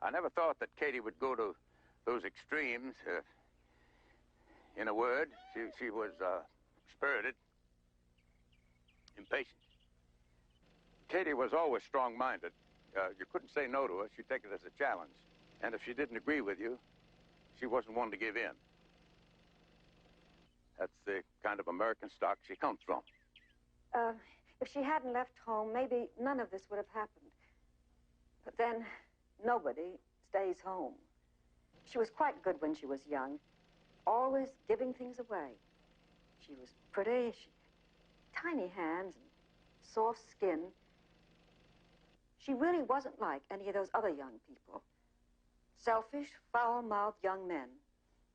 I never thought that Katie would go to those extremes. In a word, she was spirited, impatient. Katie was always strong-minded. You couldn't say no to her. She'd take it as a challenge. And if she didn't agree with you, she wasn't one to give in. That's the kind of American stock she comes from. If she hadn't left home, maybe none of this would have happened. But then, nobody stays home. She was quite good when she was young, always giving things away. She was pretty, tiny hands, and soft skin. She really wasn't like any of those other young people. Selfish, foul-mouthed young men.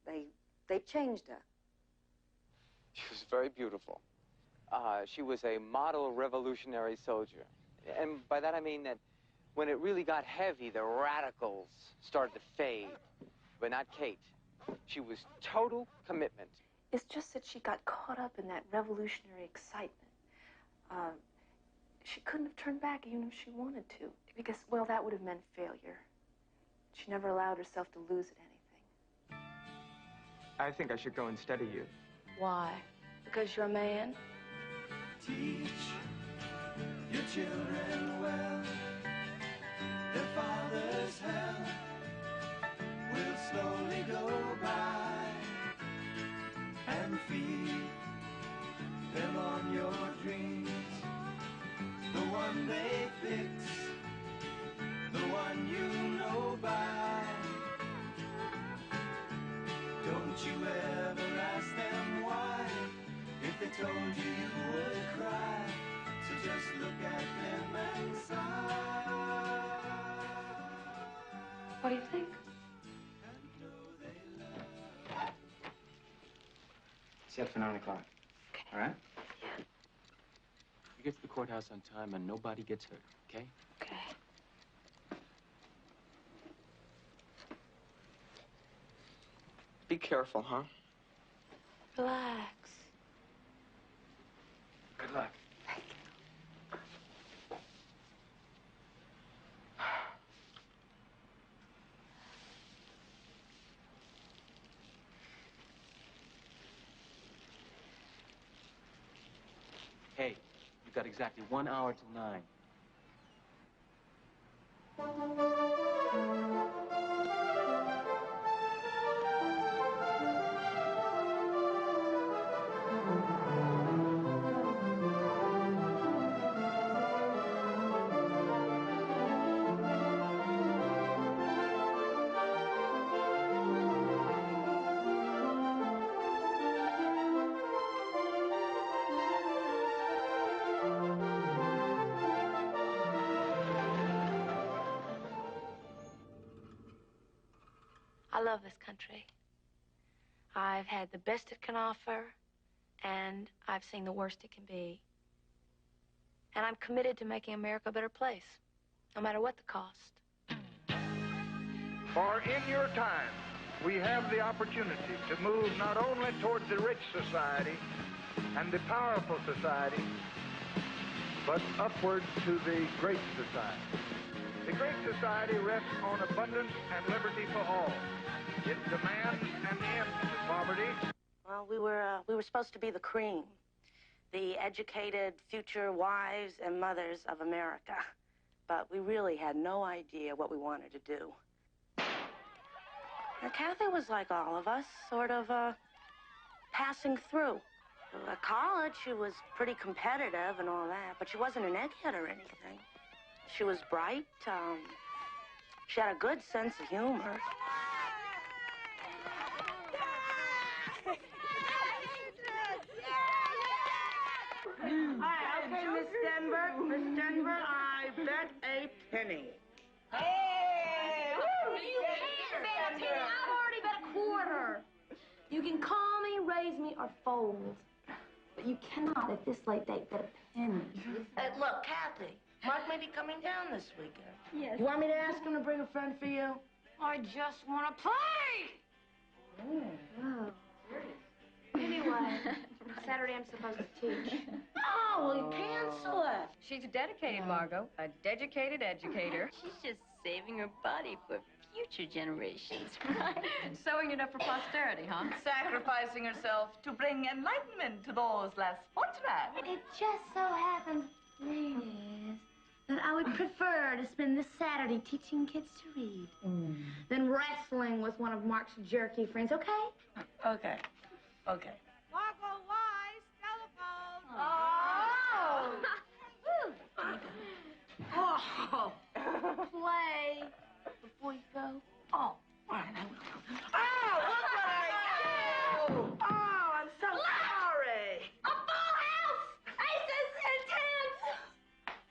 They changed her. She was very beautiful. She was a model revolutionary soldier. And by that I mean that when it really got heavy, the radicals started to fade. But not Kate. She was total commitment. It's just that she got caught up in that revolutionary excitement. She couldn't have turned back even if she wanted to, because, well, that would have meant failure. She never allowed herself to lose at anything. I think I should go and study you. Why? Because you're a man? Teach your children well. Their father's hell will slowly go by, and feed them on your dreams. The one they fix, the one you know by. Don't you ever ask them why. If they told you, you would cry. So just look at them and sigh. What do you think? Set for 9 o'clock. Okay. All right? Yeah. You get to the courthouse on time and nobody gets hurt, okay? Okay. Be careful, huh? Relax. Good luck. Thank you. Hey, you've got exactly 1 hour till 9. I love this country. I've had the best it can offer, and I've seen the worst it can be. And I'm committed to making America a better place, no matter what the cost. For in your time, we have the opportunity to move not only towards the rich society and the powerful society, but upward to the great society. The great society rests on abundance and liberty for all. It demands an end to poverty. Well, we were supposed to be the cream, the educated future wives and mothers of America. But we really had no idea what we wanted to do. Now, Kathy was like all of us, sort of passing through. At college, she was pretty competitive and all that, but she wasn't an egghead or anything. She was bright. She had a good sense of humor. Hi, okay, Miss Denver. Miss Denver, I bet a penny. Hey! You can't bet a penny. I've already bet a quarter. You can call me, raise me, or fold. But you cannot, at this late date, bet a penny. Look, Kathy, Mark may be coming down this weekend. Yes. You want me to ask him to bring a friend for you? I just want to play. Oh. Anyway, Saturday I'm supposed to teach. Oh, well, you cancel it. She's dedicated, Margot. A dedicated educator. She's just saving her body for future generations, right? Sewing it up for posterity, huh? Sacrificing herself to bring enlightenment to those less fortunate. It just so happens, ladies, that I would prefer to spend this Saturday teaching kids to read than wrestling with one of Mark's jerky friends, okay? Okay. Okay. Margot Wise, telephone. Oh! Oh! Play before you go. Oh, all right, I will. Oh, look what I do! Oh, I'm so sorry. A full house! Aces and tens!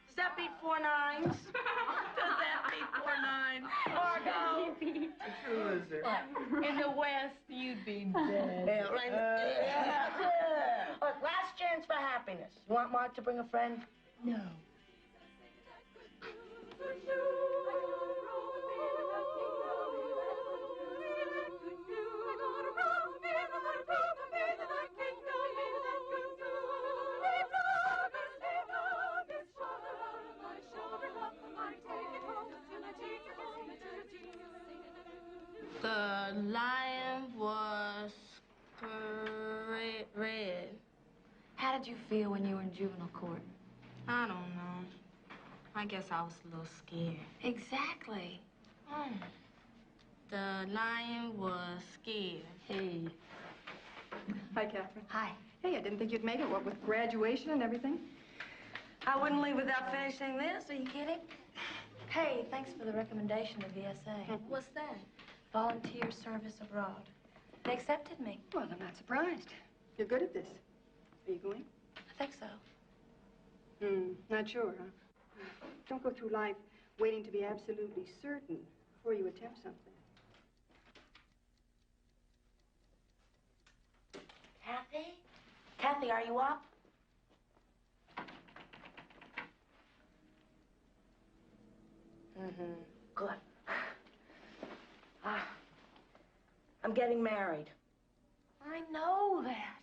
Does that beat 4 9s? Does that beat 4 9s? Margot! True, is it? In the West, you'd be dead. Look, last chance for happiness. You want Mark to bring a friend? No. The lion was red. How did you feel when you were in juvenile court? I don't know. I guess I was a little scared. Exactly. The lion was scared. Hey. Hi, Catherine. Hi. Hey, I didn't think you'd make it, what, with graduation and everything? I wouldn't leave without finishing this. Are you kidding? Hey, thanks for the recommendation to VSA. What's that? Volunteer service abroad. They accepted me. Well, I'm not surprised. You're good at this. Are you going? I think so. Not sure, huh? Don't go through life waiting to be absolutely certain before you attempt something. Kathy? Kathy, are you up? Good. I'm getting married. I know that.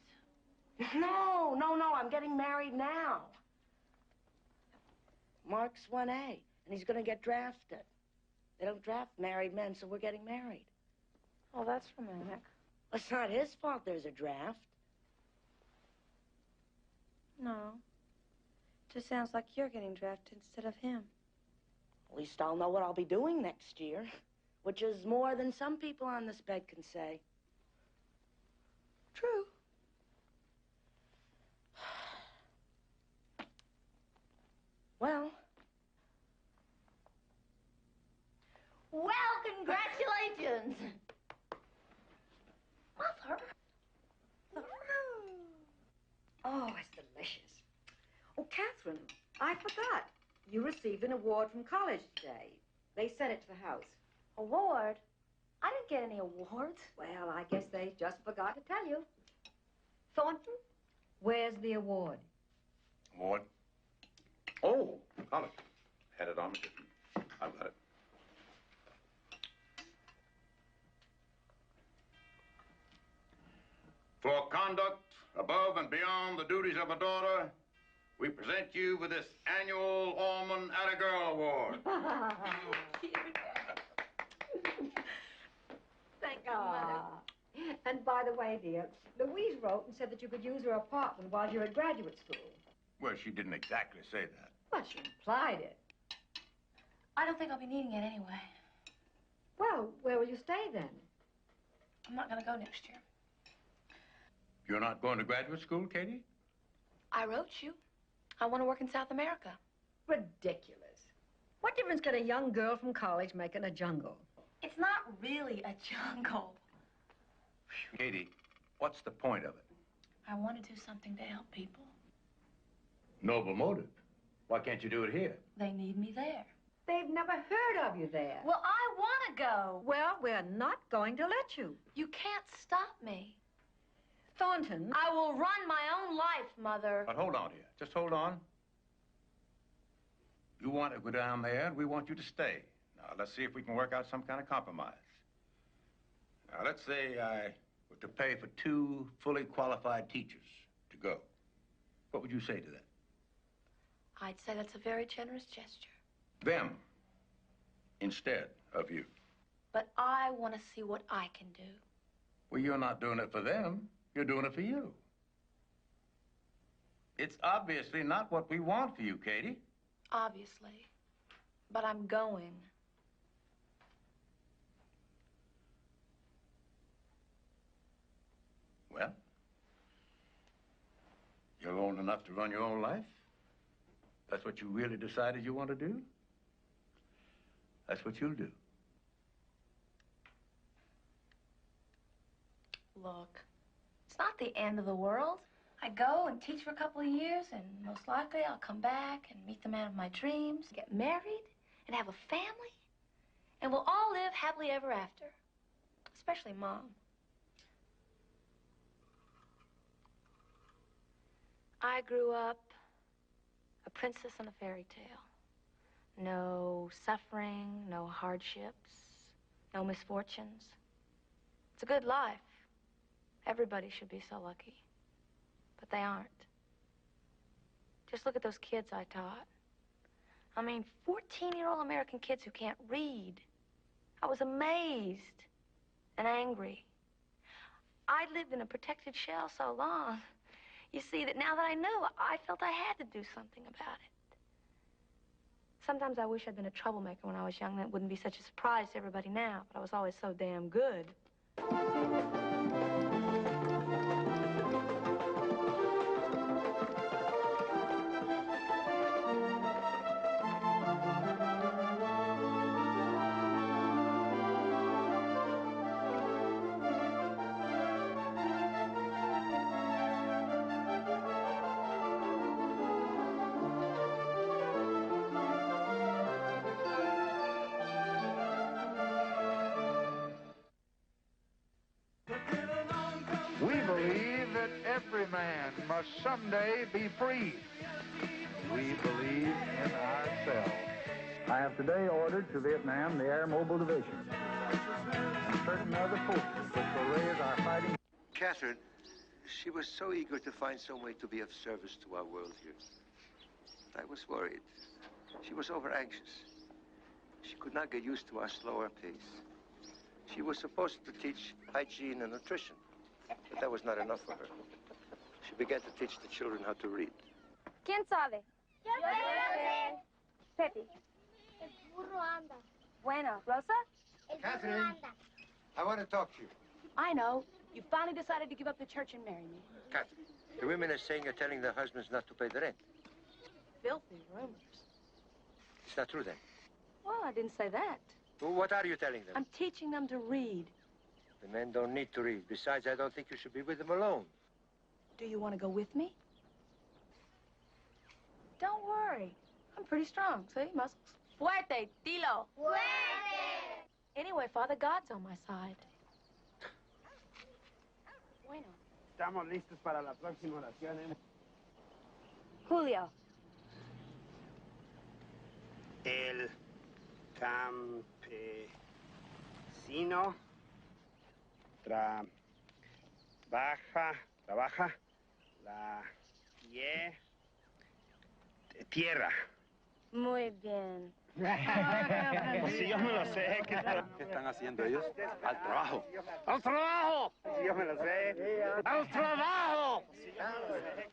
No, I'm getting married now. Mark's 1A, and he's gonna get drafted. They don't draft married men, so we're getting married. Oh, that's romantic. It's not his fault there's a draft. No. Just sounds like you're getting drafted instead of him. At least I'll know what I'll be doing next year, which is more than some people on this bed can say. True. Well, congratulations. Mother. Oh, it's delicious. Oh, Catherine, I forgot. You received an award from college today. They sent it to the house. Award? I didn't get any awards. Well, I guess they just forgot to tell you. Thornton, where's the award? Award? Oh, college. Had it on me. I've got it. For conduct above and beyond the duties of a daughter, we present you with this annual Allman Atta Girl Award. Thank you, Mother. And by the way, dear, Louise wrote and said that you could use her apartment while you're at graduate school. Well, she didn't exactly say that. But she implied it. I don't think I'll be needing it anyway. Well, where will you stay then? I'm not going to go next year. You're not going to graduate school, Katie? I wrote you. I want to work in South America. Ridiculous. What difference can a young girl from college make in a jungle? It's not really a jungle. Katie, what's the point of it? I want to do something to help people. Noble motive. Why can't you do it here? They need me there. They've never heard of you there. Well, I want to go. Well, we're not going to let you. You can't stop me. Thornton. I will run my own life, Mother. But hold on here. Just hold on. You want to go down there, and we want you to stay. Now, let's see if we can work out some kind of compromise. Now, let's say I were to pay for 2 fully qualified teachers to go. What would you say to that? I'd say that's a very generous gesture. Them. instead of you. But I want to see what I can do. Well, you're not doing it for them. You're doing it for you. It's obviously not what we want for you, Katie. Obviously. But I'm going. Well, you're old enough to run your own life. That's what you really decided you want to do. That's what you'll do. Look, it's not the end of the world. I go and teach for a couple of years, and most likely I'll come back and meet the man of my dreams, get married, and have a family, and we'll all live happily ever after. Especially Mom. I grew up a princess in a fairy tale. No suffering, no hardships, no misfortunes. It's a good life. Everybody should be so lucky. But they aren't. Just look at those kids I taught. I mean, 14-year-old American kids who can't read. I was amazed and angry. I'd lived in a protected shell so long. You see, that now that I knew, I felt I had to do something about it. Sometimes I wish I'd been a troublemaker when I was young. That wouldn't be such a surprise to everybody now, but I was always so damn good. We believe that every man must someday be free. We believe in ourselves. I have today ordered to Vietnam the Air Mobile Division and certain other forces which will raise our fighting. Catherine, she was so eager to find some way to be of service to our world here. I was worried. She was over-anxious. She could not get used to our slower pace. She was supposed to teach hygiene and nutrition, but that was not enough for her. She began to teach the children how to read. ¿Quién sabe? Yo sé. Pepe. El burro anda. Bueno, Rosa? Catherine, I want to talk to you. I know. You finally decided to give up the church and marry me. Catherine, the women are saying you're telling their husbands not to pay the rent. Filthy rumors. It's not true, then. Well, I didn't say that. Well, what are you telling them? I'm teaching them to read. The men don't need to read. Besides, I don't think you should be with them alone. Do you want to go with me? Don't worry. I'm pretty strong, see? Muscles. Fuerte, Tilo. Fuerte. Anyway, Father God's on my side. Bueno. Estamos listos para la próxima oración, ¿eh? Julio. El campesino trabaja la tierra. Muy bien. Si yo me lo sé. ¿Qué están haciendo ellos? Al trabajo. ¡Al trabajo! Si yo me lo sé. ¡Al trabajo! Si yo me lo sé.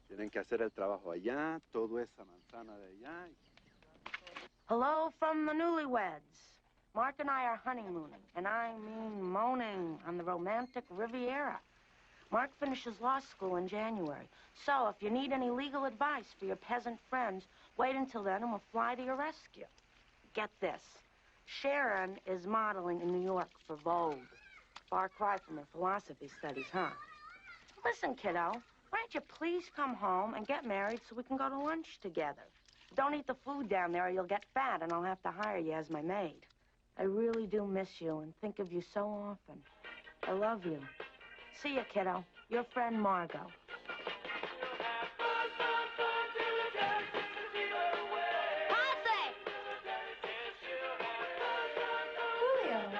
Tienen que hacer el trabajo allá, toda esa manzana de allá. Hello from the newlyweds. Mark and I are honeymooning, and I mean moaning on the romantic Riviera. Mark finishes law school in January. So if you need any legal advice for your peasant friends, wait until then and we'll fly to your rescue. Get this. Sharon is modeling in New York for Vogue. Far cry from her philosophy studies, huh? Listen, kiddo, why don't you please come home and get married so we can go to lunch together? Don't eat the food down there or you'll get fat and I'll have to hire you as my maid. I really do miss you and think of you so often. I love you. See ya, kiddo. Your friend, Margot. Julio.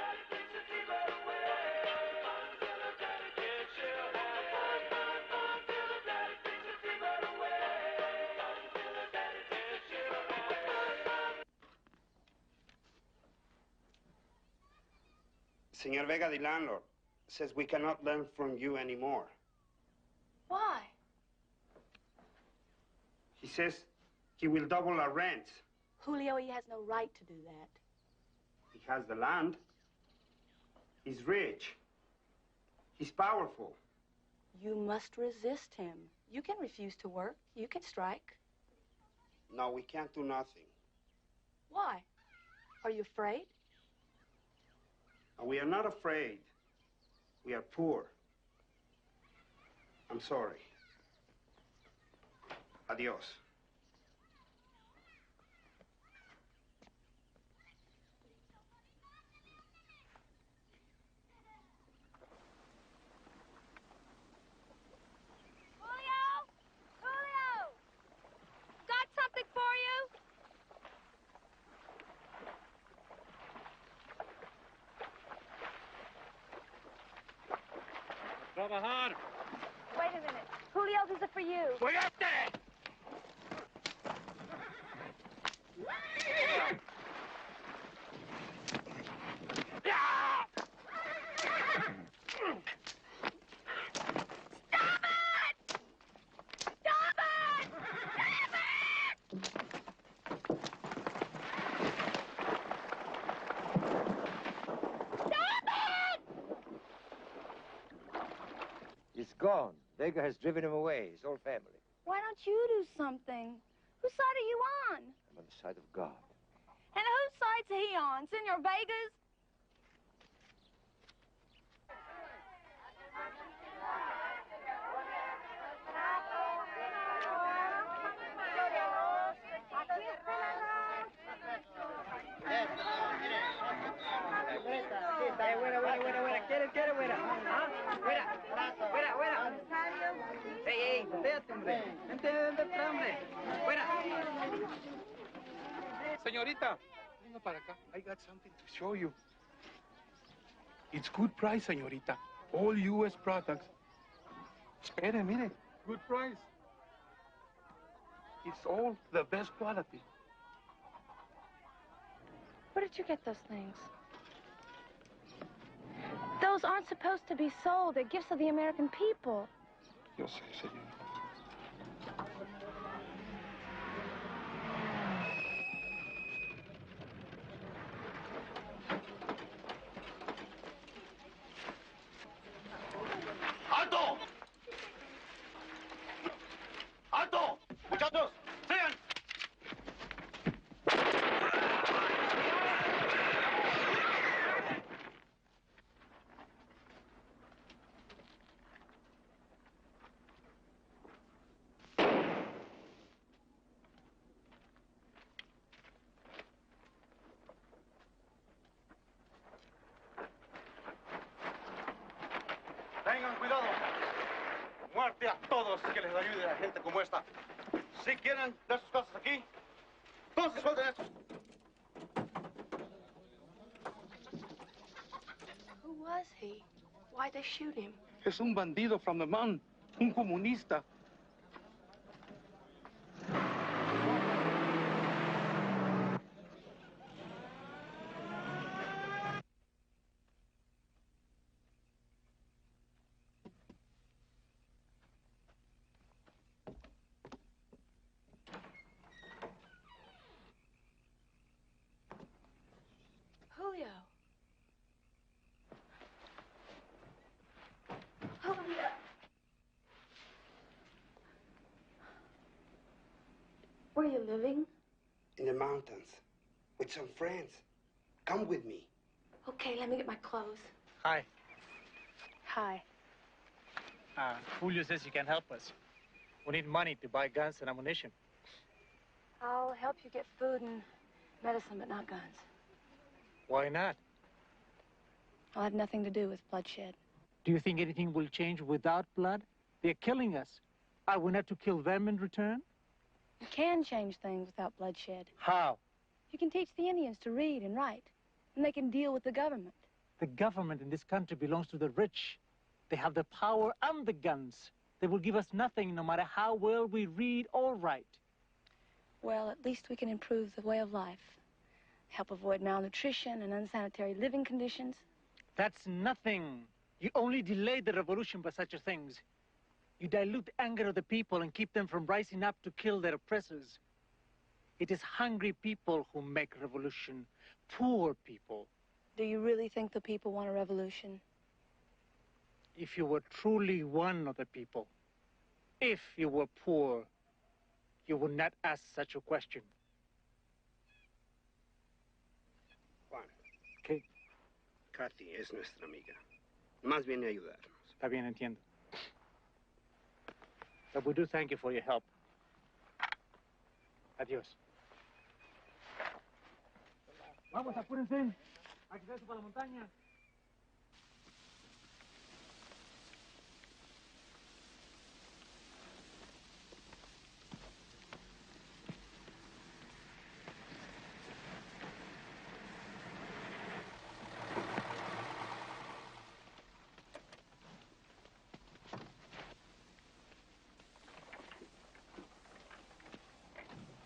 Senor Vega, the landlord, says we cannot learn from you anymore. Why? He says he will double our rent. Julio, he has no right to do that. He has the land. He's rich. He's powerful. You must resist him. You can refuse to work. You can strike. No, we can't do nothing. Why? Are you afraid? We are not afraid. We are poor. I'm sorry. Adios. Something for you? Trabajar. Wait a minute. Julio, these are for you. ¡Fuerte! He's gone. Vega has driven him away, his whole family. Why don't you do something? Whose side are you on? I'm on the side of God. And whose side's he on? Senor Vega's? Señorita, venga para acá. I got something to show you. It's good price, señorita. All U.S. products. Espere, mire. Good price. It's all the best quality. Where did you get those things? Those aren't supposed to be sold. They're gifts of the American people. Yo sé, señorita. ¡Alto! ¡Alto! ¡Muchachos! ¡Sigan! Tengan cuidado. Muerte a todos que les ayude a gente como esta. Si quieren dar sus cosas aquí, entonces suelten estos. Who was he? Why'd they shoot him? Es un bandido from the mountain. Un comunista. Julio. Julio. Where are you living? In the mountains, with some friends. Come with me. Okay, let me get my clothes. Hi. Hi. Julio says you can help us. We need money to buy guns and ammunition. I'll help you get food and medicine, but not guns. Why not? I'll have nothing to do with bloodshed. Do you think anything will change without blood? They're killing us. Are we not to kill them in return? You can change things without bloodshed. How? You can teach the Indians to read and write, and they can deal with the government. The government in this country belongs to the rich. They have the power and the guns. They will give us nothing no matter how well we read or write. Well, at least we can improve the way of life. Help avoid malnutrition and unsanitary living conditions. That's nothing. You only delay the revolution by such things. You dilute the anger of the people and keep them from rising up to kill their oppressors. It is hungry people who make revolution, poor people. Do you really think the people want a revolution? If you were truly one of the people, if you were poor, you would not ask such a question. Juan. ¿Qué? Kathy es nuestra amiga. Más viene a ayudarnos. Está bien, entiendo. But we do thank you for your help. Adiós. Vamos, apúrense. Acceso para la montaña.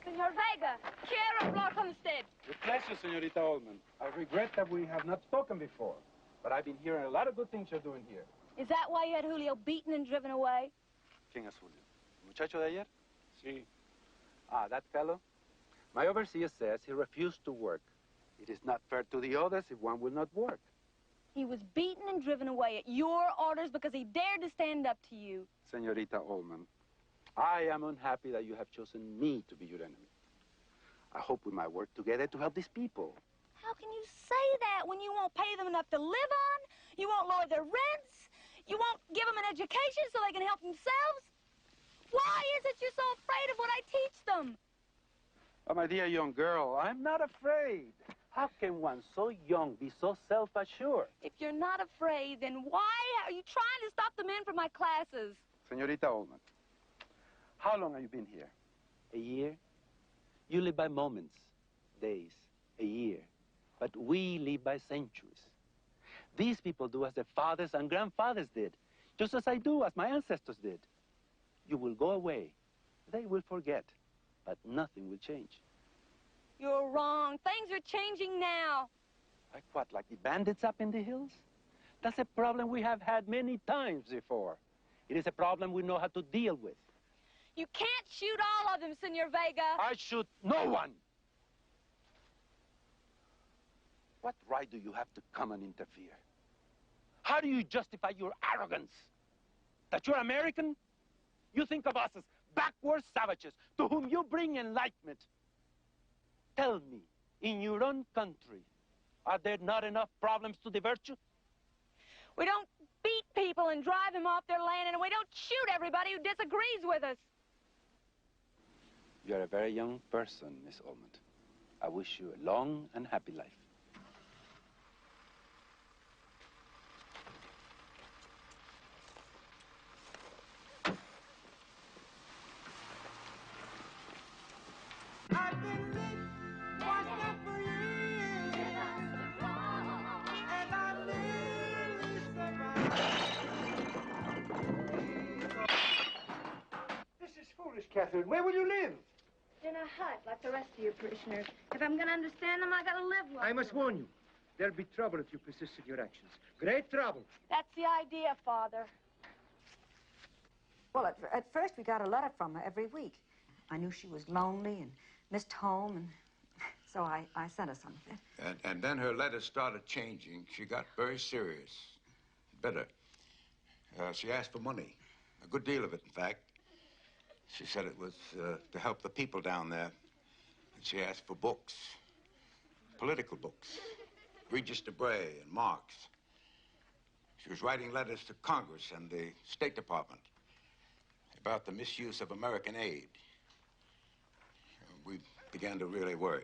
Senor Vega, care of Lord Homestead. With pleasure, Senorita Ullman. I regret that we have not spoken before, but I've been hearing a lot of good things you're doing here. Is that why you had Julio beaten and driven away? ¿Quién es Julio? ¿El muchacho de ayer? Sí. Ah, that fellow? My overseer says he refused to work. It is not fair to the others if one will not work. He was beaten and driven away at your orders because he dared to stand up to you. Senorita Ullman, I am unhappy that you have chosen me to be your enemy. I hope we might work together to help these people. How can you say that when you won't pay them enough to live on? You won't lower their rents? You won't give them an education so they can help themselves? Why is it you're so afraid of what I teach them? Oh, my dear young girl, I'm not afraid. How can one so young be so self-assured? If you're not afraid, then why are you trying to stop the men from my classes? Senorita Ullman, how long have you been here? A year? You live by moments, days, a year. But we live by centuries. These people do as their fathers and grandfathers did, just as I do, as my ancestors did. You will go away. They will forget, but nothing will change. You're wrong. Things are changing now. Like what, like the bandits up in the hills? That's a problem we have had many times before. It is a problem we know how to deal with. You can't shoot all of them, Senor Vega. I shoot no one. What right do you have to come and interfere? How do you justify your arrogance? That you're American? You think of us as backward savages to whom you bring enlightenment. Tell me, in your own country, are there not enough problems to divert you? We don't beat people and drive them off their land, and we don't shoot everybody who disagrees with us. You're a very young person, Miss Ullman. I wish you a long and happy life. I've been lit, washed up for years, and I nearly survived. This is foolish, Catherine. Where will you live? In a hut, like the rest of your parishioners. If I'm going to understand them, I got to live like I must warn you. There'll be trouble if you persist in your actions. Great trouble. That's the idea, Father. Well, at first we got a letter from her every week. I knew she was lonely and missed home, and so I sent her something. And then her letters started changing. She got very serious, bitter. She asked for money, a good deal of it, in fact. She said it was to help the people down there. And she asked for books, political books, Regis Debray and Marx. She was writing letters to Congress and the State Department about the misuse of American aid. We began to really worry.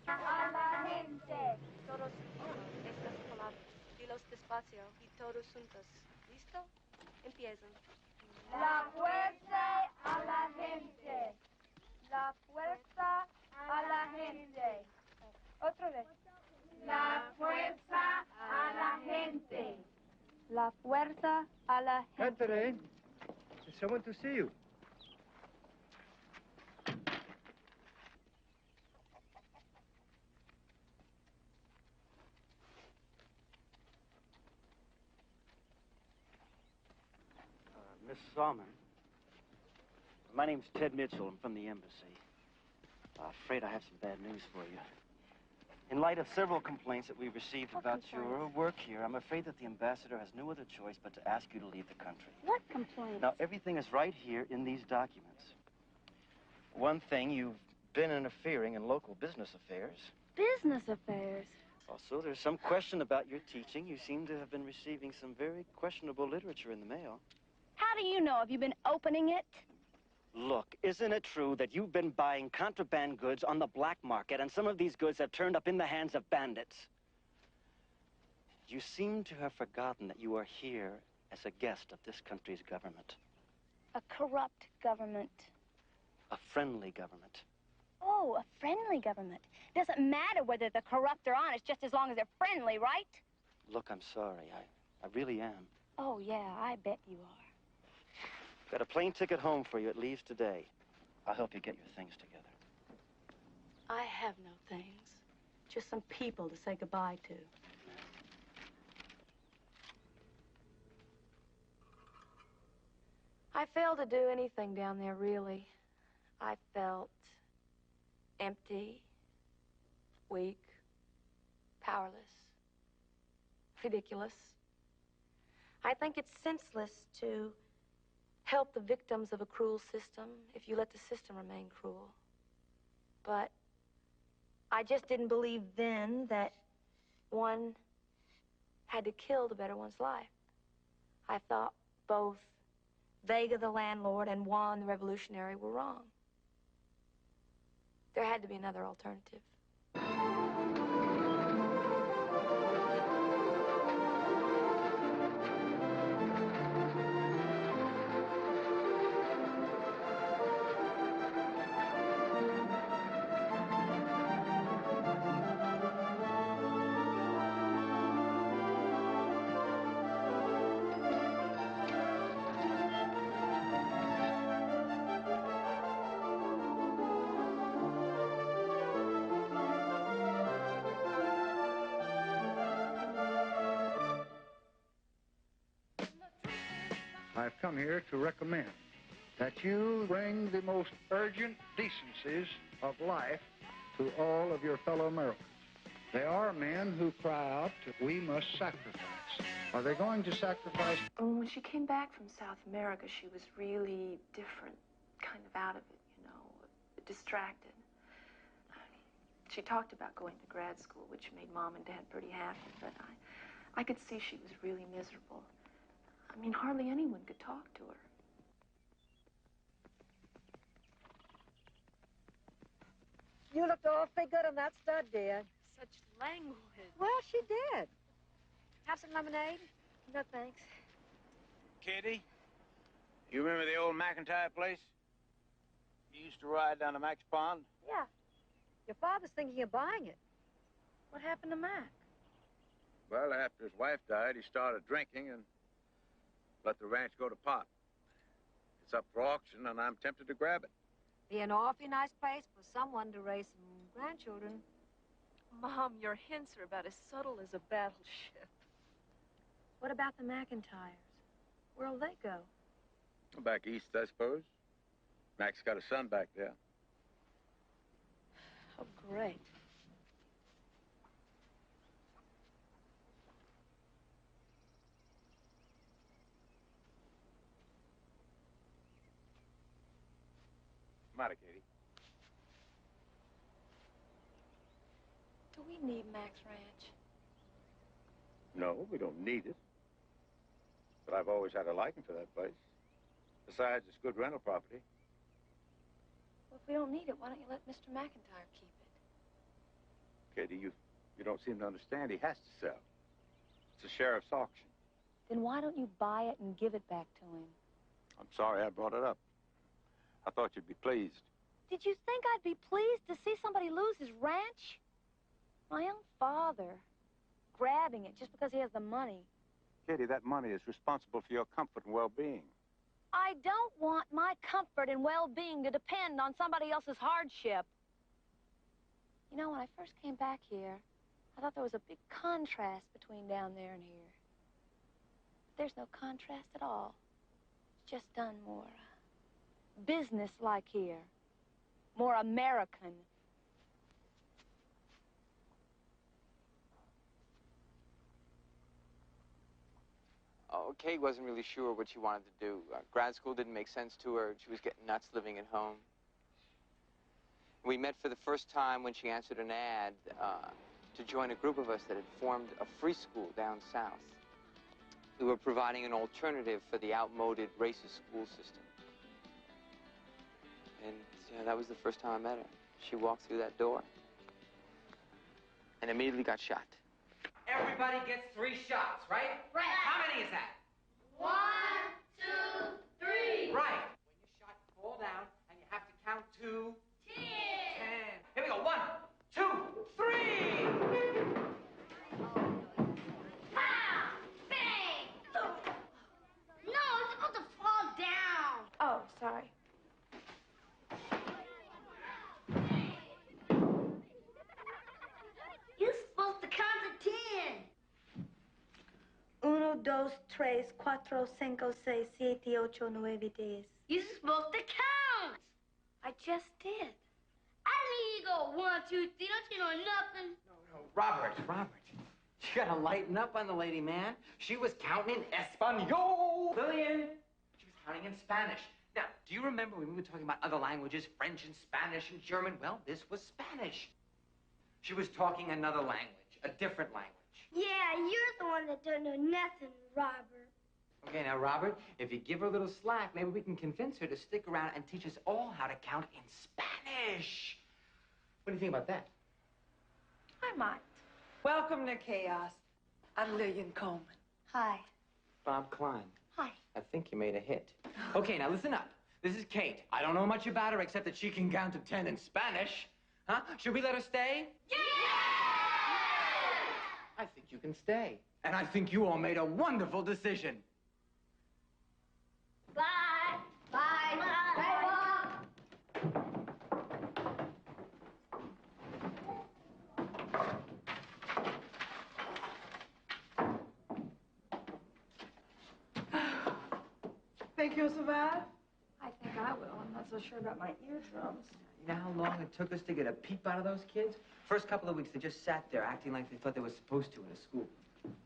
A la gente. Todos juntos, estas palabras. Dilos despacio y todos juntos. ¿Listo? Empiezan. La fuerza a la gente. La fuerza a la gente. Otra vez. La fuerza a la gente. La fuerza a a la gente. Katherine, there's someone to see you. Miss Salmon, my name's Ted Mitchell. I'm from the embassy. Afraid I have some bad news for you. In light of several complaints that we've received about your work here, I'm afraid that the ambassador has no other choice but to ask you to leave the country. What complaints? Now, everything is right here in these documents. One thing, you've been interfering in local business affairs. Business affairs. Also, there's some question about your teaching. You seem to have been receiving some very questionable literature in the mail. How do you know? Have you been opening it? Look, isn't it true that you've been buying contraband goods on the black market, and some of these goods have turned up in the hands of bandits? You seem to have forgotten that you are here as a guest of this country's government. A corrupt government. A friendly government. Oh, a friendly government. Doesn't matter whether they're corrupt or honest, just as long as they're friendly, right? Look, I'm sorry. I really am. Oh, yeah, I bet you are. Got a plane ticket home for you. It leaves today. I'll help you get your things together. I have no things. Just some people to say goodbye to. I failed to do anything down there, really. I felt empty, weak, powerless, ridiculous. I think it's senseless to help the victims of a cruel system if you let the system remain cruel. But I just didn't believe then that one had to kill to better one's life. I thought both Vega, the landlord, and Juan, the revolutionary, were wrong. There had to be another alternative. I've come here to recommend that you bring the most urgent decencies of life to all of your fellow Americans. There are men who cry out, we must sacrifice. Are they going to sacrifice? When she came back from South America, she was really different, kind of out of it, you know, distracted. She talked about going to grad school, which made Mom and Dad pretty happy, but I could see she was really miserable. I mean, hardly anyone could talk to her. You looked awfully good on that stud, dear. Such language. Well, she did. Have some lemonade? No, thanks. Kitty, you remember the old McIntyre place? You used to ride down to Mac's Pond? Yeah. Your father's thinking of buying it. What happened to Mac? Well, after his wife died, he started drinking and let the ranch go to pot. It's up for auction, and I'm tempted to grab it. Be an awfully nice place for someone to raise some grandchildren. Mom, your hints are about as subtle as a battleship. What about the McIntyres? Where'll they go? Back east, I suppose. Mac's got a son back there. Oh, great. Matter, Katie. Do we need Mac's ranch? No, we don't need it. But I've always had a liking for that place. Besides, it's good rental property. Well, if we don't need it, why don't you let Mr. McIntyre keep it? Katie, you don't seem to understand. He has to sell. It's a sheriff's auction. Then why don't you buy it and give it back to him? I'm sorry I brought it up. I thought you'd be pleased. Did you think I'd be pleased to see somebody lose his ranch? My own father grabbing it just because he has the money. Katie, that money is responsible for your comfort and well-being. I don't want my comfort and well-being to depend on somebody else's hardship. You know, when I first came back here, I thought there was a big contrast between down there and here. But there's no contrast at all. It's just done more business-like here. More American. Oh, Kate wasn't really sure what she wanted to do. Grad school didn't make sense to her. She was getting nuts living at home. We met for the first time when she answered an ad to join a group of us that had formed a free school down south. We were providing an alternative for the outmoded racist school system. And that was the first time I met her. She walked through that door and immediately got shot. Everybody gets 3 shots, right? Right. How many is that? 1, 2, 3. Right. When you're shot, you fall down, and you have to count to 10. 10. Here we go. 1, 2, 3. Pow! Bang! No, it's about to fall down. Oh, sorry. You're supposed to count to 10. 1, 2, 3, 4, 5, 6, 7, 8, 9, 10. You're supposed to count. I just did. I need you to go 1, 2, 3. Don't you know nothing? No, Robert. You gotta lighten up on the lady, man. She was counting in Espanol. Lillian, she was counting in Spanish. Now, do you remember when we were talking about other languages, French and Spanish and German? Well, this was Spanish. She was talking another language, a different language. Yeah, you're the one that don't know nothing, Robert. Okay, now, Robert, if you give her a little slack, maybe we can convince her to stick around and teach us all how to count in Spanish. What do you think about that? I might. Welcome to Chaos. I'm Lillian Coleman. Hi. Bob Klein. Hi. I think you made a hit. Okay, now listen up. This is Kate. I don't know much about her except that she can count to 10 in Spanish. Huh? Should we let her stay? Yeah! I think you can stay. And I think you all made a wonderful decision. Bye. Bye. Bye. Bye, Bob. Think you'll survive? I think I will. I'm not so sure about my eardrums. You know how long it took us to get a peep out of those kids? First couple of weeks, they just sat there acting like they thought they were supposed to in a school.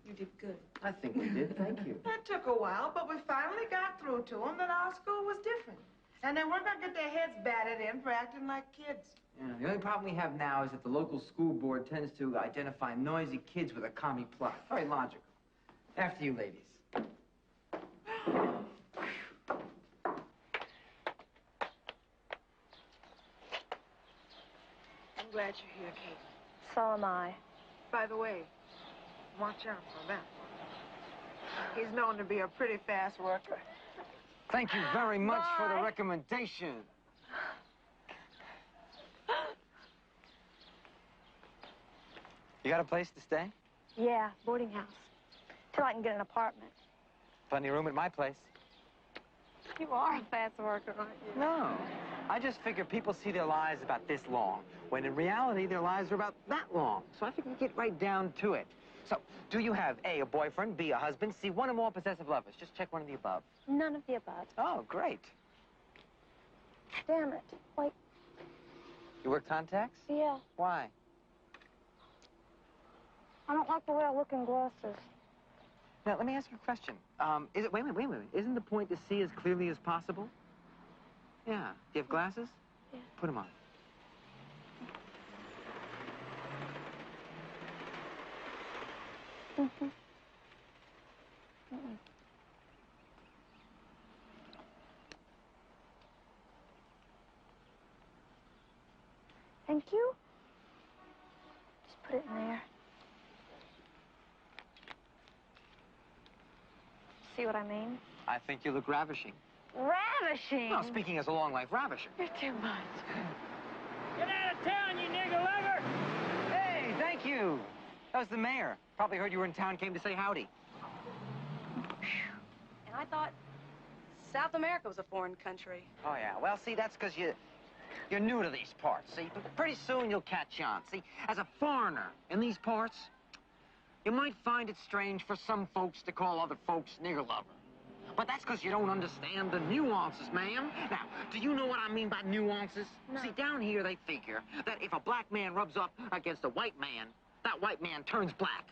You did good. I think we did. Thank you. That took a while, but we finally got through to them that our school was different. And they weren't going to get their heads batted in for acting like kids. Yeah, the only problem we have now is that the local school board tends to identify noisy kids with a commie plot. Very logical. After you, ladies. I'm glad you're here, Kate. So am I. By the way, watch out for that one. He's known to be a pretty fast worker. Thank you very much for the recommendation. You got a place to stay? Yeah, boarding house. Till I can get an apartment. Plenty of room at my place. You are a fast worker, aren't you? No. I just figure people see their lives about this long, when in reality, their lives are about that long. So I figure we get right down to it. So, do you have A, a boyfriend, B, a husband, C, one or more possessive lovers? Just check one of the above. None of the above. Oh, great. Damn it. Wait. You wear contacts? Yeah. Why? I don't like the way I look in glasses. Now, let me ask you a question. Wait a minute. Isn't the point to see as clearly as possible? Yeah. Do you have glasses? Yeah. Put them on. Mm-hmm. Thank you. Just put it in there. See what I mean? I think you look ravishing. Ravishing? No, speaking as a long-life ravisher. You're too much. Get out of town, you nigger lover! Hey, thank you. That was the mayor. Probably heard you were in town, came to say howdy. I thought South America was a foreign country. Oh, yeah. Well, see, that's because you're new to these parts, see? But pretty soon you'll catch on. See, as a foreigner in these parts, you might find it strange for some folks to call other folks nigger lover. But that's because you don't understand the nuances, ma'am. Now, do you know what I mean by nuances? No. See, down here they figure that if a black man rubs up against a white man, that white man turns black.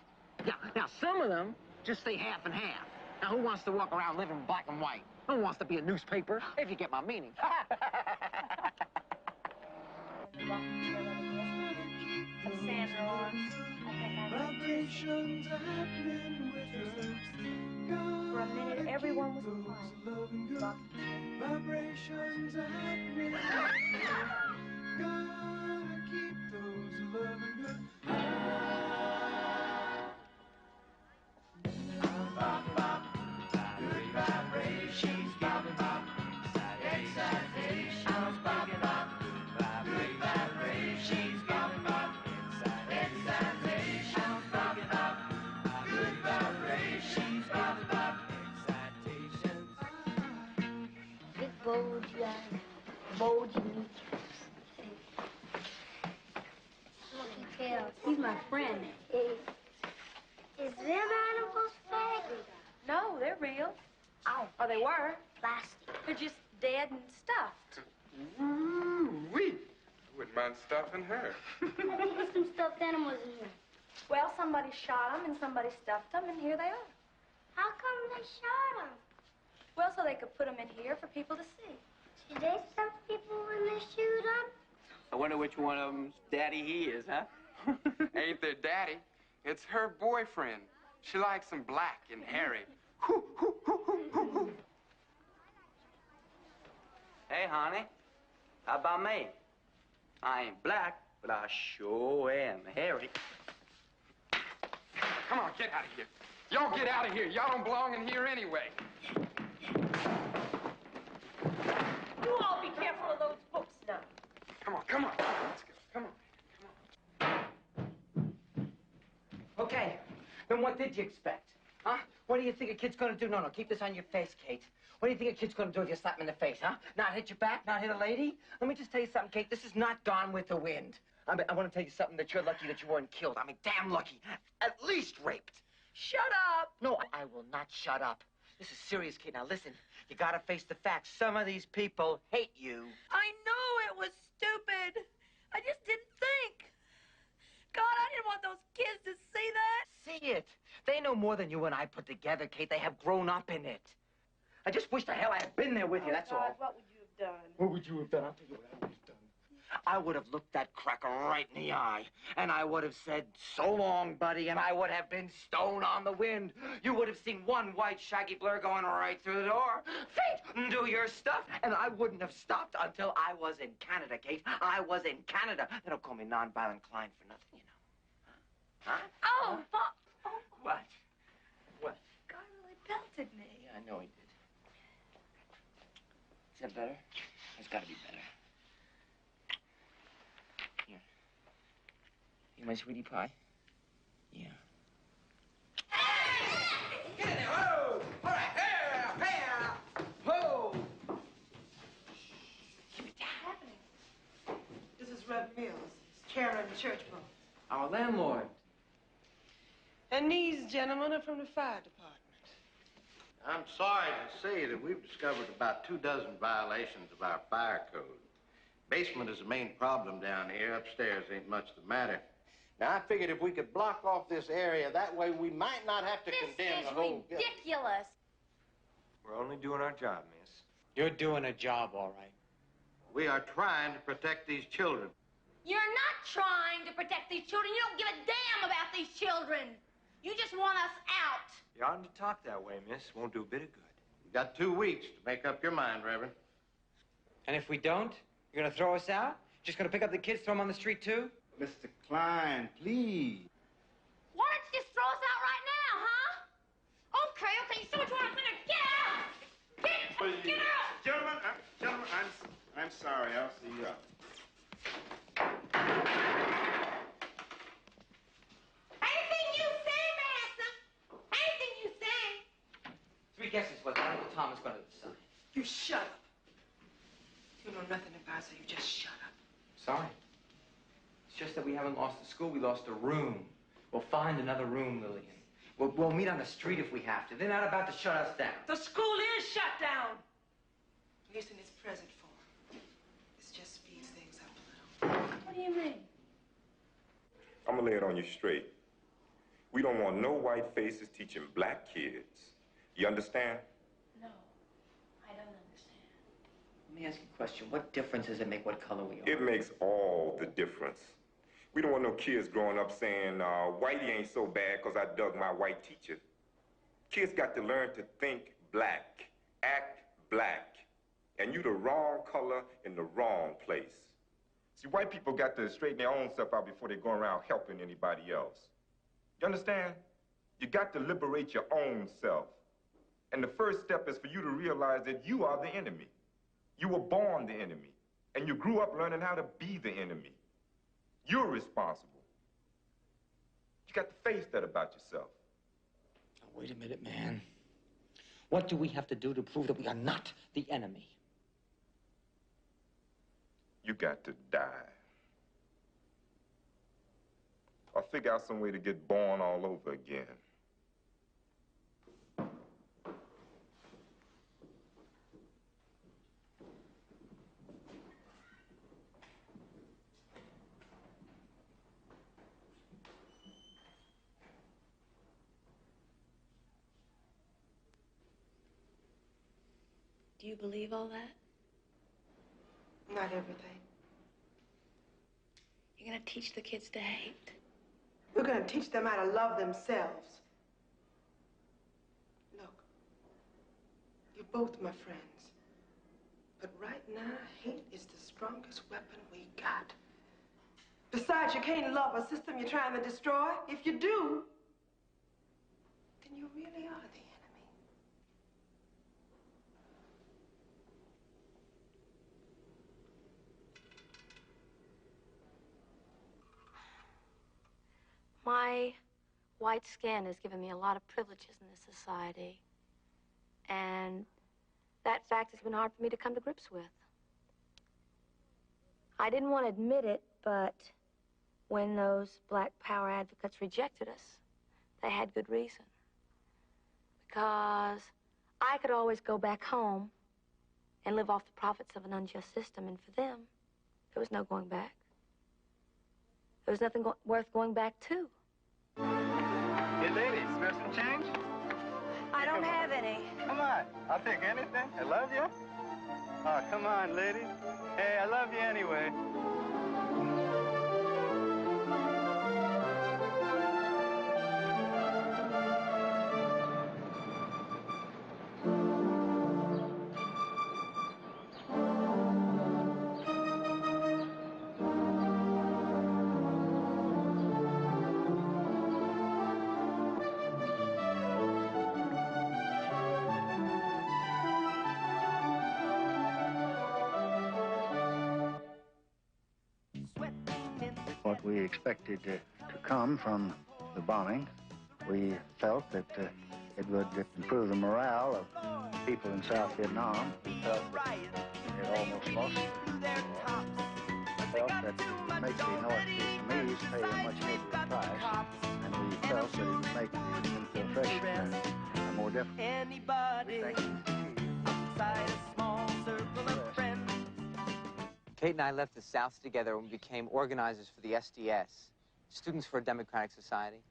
Yeah, now some of them just say half and half. Now, who wants to walk around living black and white? Who wants to be a newspaper, if you get my meaning? Vibrations are happening with us. For a minute, everyone was quiet. Vibrations are happening with us. Gotta keep those loving good. Good vibrations, bop, bop. Excitations, bop, bop. Good vibrations, bop, bop. Excitations, bop, bop. Good vibrations, bop, bop. Excitations. Big bulgy Lucky tails. He's my friend. Is them animals fake? No, they're real. Oh. Or they were. Plastic. They're just dead and stuffed. Ooh-wee. Wouldn't mind stuffing her. There's some stuffed animals in here. Well, somebody shot them and somebody stuffed them, and here they are. How come they shot them? Well, so they could put them in here for people to see. Do they stuff people when they shoot them? I wonder which one of them's daddy he is, huh? Ain't their daddy. It's her boyfriend. She likes him black and hairy. Hey, honey, how about me? I ain't black, but I sure am hairy. Come on, get out of here. Y'all get out of here. Y'all don't belong in here anyway. You all be careful of those books now. Come on, come on. Let's go. Come on. Okay, then what did you expect? Huh? What do you think a kid's gonna do? No, keep this on your face, Kate. What do you think a kid's gonna do if you slap him in the face, huh? Not hit your back? Not hit a lady? Let me just tell you something, Kate. This is not Gone with the Wind. I want to tell you something, that you're lucky that you weren't killed. I mean, damn lucky. At least raped. Shut up! No, I will not shut up. This is serious, Kate. Now, listen. You gotta face the facts. Some of these people hate you. I know it was stupid. I just didn't think. God, I didn't want those kids to see that. See it. They know more than you and I put together, Kate. They have grown up in it. I just wish the hell I had been there with you, that's God, all. what would you have done? What would you have done? I'll tell you what I would have done. I would have looked that cracker right in the eye, and I would have said, "So long, buddy," and I would have been stone on the wind. You would have seen one white shaggy blur going right through the door. Fate, do your stuff. And I wouldn't have stopped until I was in Canada, Kate. I was in Canada. They don't call me nonviolent Klein for nothing, you know. Huh? Oh, Pop. Oh. What? What? God really belted me. Yeah, I know he did. Is that better? It's got to be better. Here. You my sweetie pie? Yeah. Get in there! Whoa! All right, here! Whoa! What's happening? This is Rev Mills. It's Karen Churchburn. Our landlord. And these gentlemen are from the fire department. I'm sorry to say that we've discovered about 24 violations of our fire code. Basement is the main problem down here. Upstairs ain't much the matter. Now, I figured if we could block off this area, that way we might not have to condemn the whole... This is ridiculous. We're only doing our job, miss. You're doing a job, all right. We are trying to protect these children. You're not trying to protect these children. You don't give a damn about these children. You just want us out. You oughtn't to talk that way, miss. Won't do a bit of good. You've got 2 weeks to make up your mind, Reverend. And if we don't, you're going to throw us out? Just going to pick up the kids, throw them on the street, too? Mr. Klein, please. Why don't you just throw us out right now, huh? Okay, you see what you want to do. Get out! Get out! Gentlemen, I'm sorry. I'll see you out. Anything you say, Master. Anything you say. 3 guesses, was that? Thomas going to decide. You shut up. You know nothing about it, so you just shut up. Sorry. It's just that we haven't lost the school, we lost a room. We'll find another room, Lillian. We'll meet on the street if we have to. They're not about to shut us down. The school is shut down. At least in its present form. This just speeds things up a little. What do you mean? I'm gonna lay it on you straight. We don't want no white faces teaching black kids. You understand? No, I don't understand. Let me ask you a question. What difference does it make what color we are? It makes all the difference. We don't want no kids growing up saying, Whitey ain't so bad because I dug my white teacher. Kids got to learn to think black, act black. And you the wrong color in the wrong place. See, white people got to straighten their own stuff out before they go around helping anybody else. You understand? You got to liberate your own self. And the first step is for you to realize that you are the enemy. You were born the enemy. And you grew up learning how to be the enemy. You're responsible. You got to face that about yourself. Now, wait a minute, man. What do we have to do to prove that we are not the enemy? You got to die. Or figure out some way to get born all over again. Do you believe all that? Not everything. You're gonna teach the kids to hate? We're going to teach them how to love themselves. Look, you're both my friends. But right now, hate is the strongest weapon we got. Besides, you can't love a system you're trying to destroy. If you do, then you really are the enemy. My white skin has given me a lot of privileges in this society. And that fact has been hard for me to come to grips with. I didn't want to admit it, but when those black power advocates rejected us, they had good reason. Because I could always go back home and live off the profits of an unjust system, and for them, there was no going back. There was nothing worth going back to. Hey, ladies, spare some change? I don't have any. Come on, I'll take anything. I love you. Oh, come on, ladies. Hey, I love you anyway. What we expected to come from the bombing, we felt that it would improve the morale of people in South Vietnam. We felt that they had almost lost their war. We felt that it would make the North Vietnamese pay a much heavier price, and we felt that it would make the infiltration more difficult. Anybody outside a small circle of friends. Kate and I left the South together and became organizers for the SDS, Students for a Democratic Society.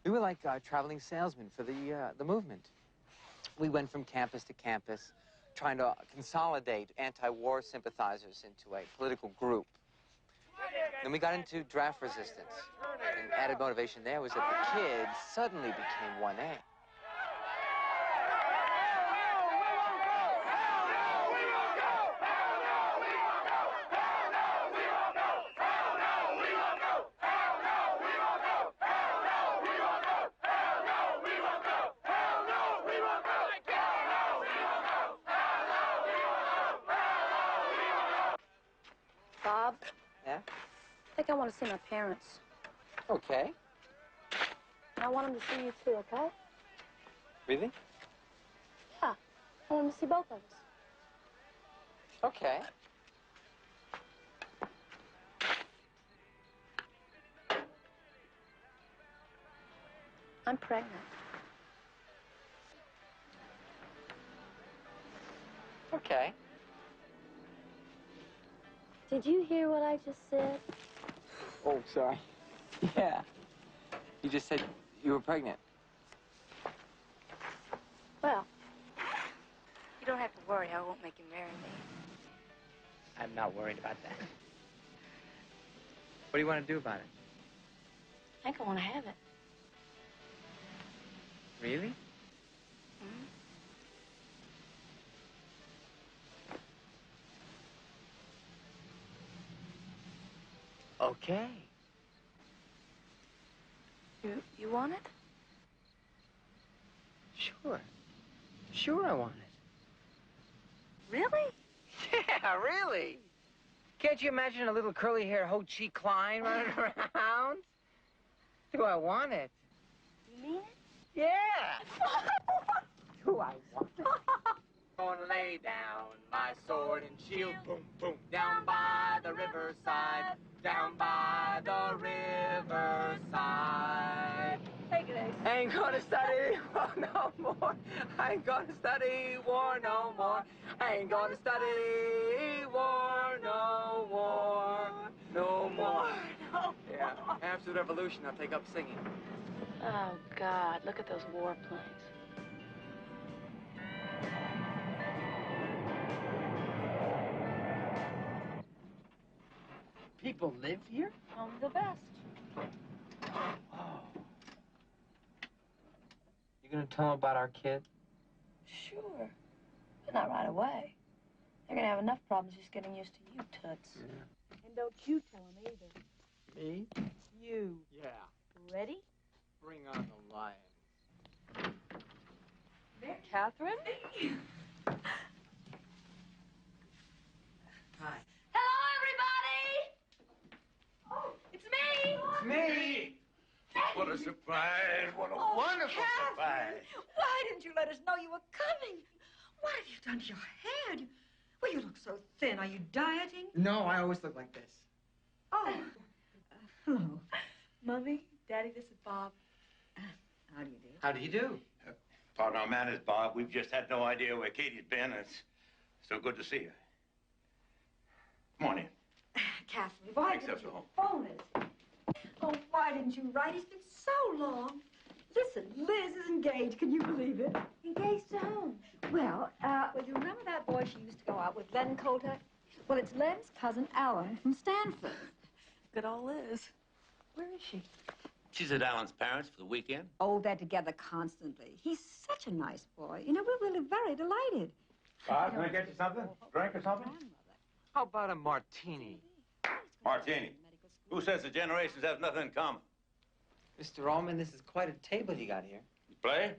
We were like traveling salesmen for the movement. We went from campus to campus, trying to consolidate anti-war sympathizers into a political group. Then we got into draft resistance. And added motivation there was that the kids suddenly became 1A. Bob? Yeah? I think I want to see my parents. Okay. And I want them to see you too, okay? Really? Yeah. I want to see both of us. Okay. I'm pregnant. Okay. Did you hear what I just said? Oh, sorry. Yeah. You just said you were pregnant. Well, you don't have to worry. I won't make you marry me. I'm not worried about that. What do you want to do about it? I think I want to have it. Really? Mm-hmm. Okay. You want it? Sure. Sure I want it. Really? Yeah, really. Can't you imagine a little curly-haired Ho Chi Klein running around? Do I want it? You mean it? Yeah. Do I want it? Gonna lay down my sword and shield, boom, boom, down by the riverside, down by the riverside. Take it, Ace. Ain't gonna study war no more. I ain't gonna study war no more. I ain't gonna study war no more. No more. Yeah. After the revolution, I'll take up singing. Oh, God. Look at those warplanes. People live here? Only the best. Oh. You gonna tell them about our kid? Sure. But not right away. They're gonna have enough problems just getting used to you, Toots. Yeah. And don't you tell them either. Me? You. Yeah. Ready? Bring on the lion. There, Katherine. Hi. Hello, everybody! Oh, it's me! It's me! What a surprise. What a wonderful surprise. Why didn't you let us know you were coming? What have you done to your head? Well, you look so thin. Are you dieting? No, I always look like this. Oh. Hello. Mommy, Daddy, this is Bob. How do you do? How do you do? Pardon our manners, Bob. We've just had no idea where Katie's been. It's so good to see her. Come on in. Katherine, why Thanks, didn't you home. phone us? Oh, why didn't you write? It's been so long. Listen, Liz is engaged. Can you believe it? Engaged to whom? Well, you remember that boy she used to go out with, Len Coulter? Well, it's Len's cousin, Alan, from Stanford. Good old Liz. Where is she? She's at Alan's parents for the weekend. Oh, they're together constantly. He's such a nice boy. You know, we're really very delighted. Bob, can I get you something? Drink or something? How about a martini? Martini. Who says the generations have nothing in common? Mr. Allman, this is quite a table you got here. You play?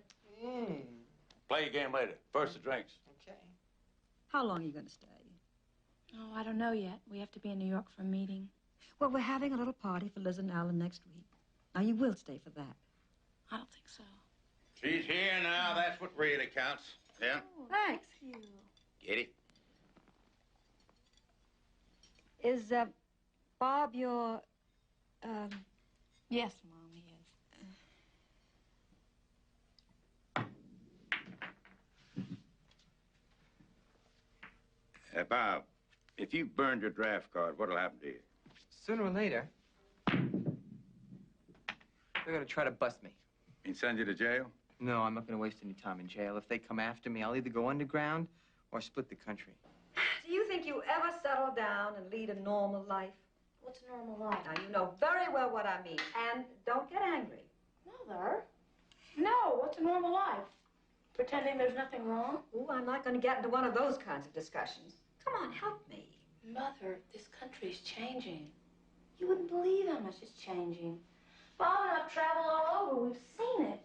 Play your game later. First the drinks. Okay. How long are you going to stay? Oh, I don't know yet. We have to be in New York for a meeting. Well, we're having a little party for Liz and Alan next week. Now, you will stay for that. I don't think so. She's here now. That's what really counts. Yeah? Oh, thanks. You. Get it? Is, Bob your, Yes, Mom, he is. Bob, if you burned your draft card, what'll happen to you? Sooner or later, they're gonna try to bust me. And send you to jail? No, I'm not gonna waste any time in jail. If they come after me, I'll either go underground or split the country. Do you think you ever settle down and lead a normal life? What's a normal life? Now, you know very well what I mean. And don't get angry. Mother? No, what's a normal life? Pretending there's nothing wrong? Oh, I'm not going to get into one of those kinds of discussions. Come on, help me. Mother, this country's changing. You wouldn't believe how much it's changing. Bob and I've traveled all over. We've seen it.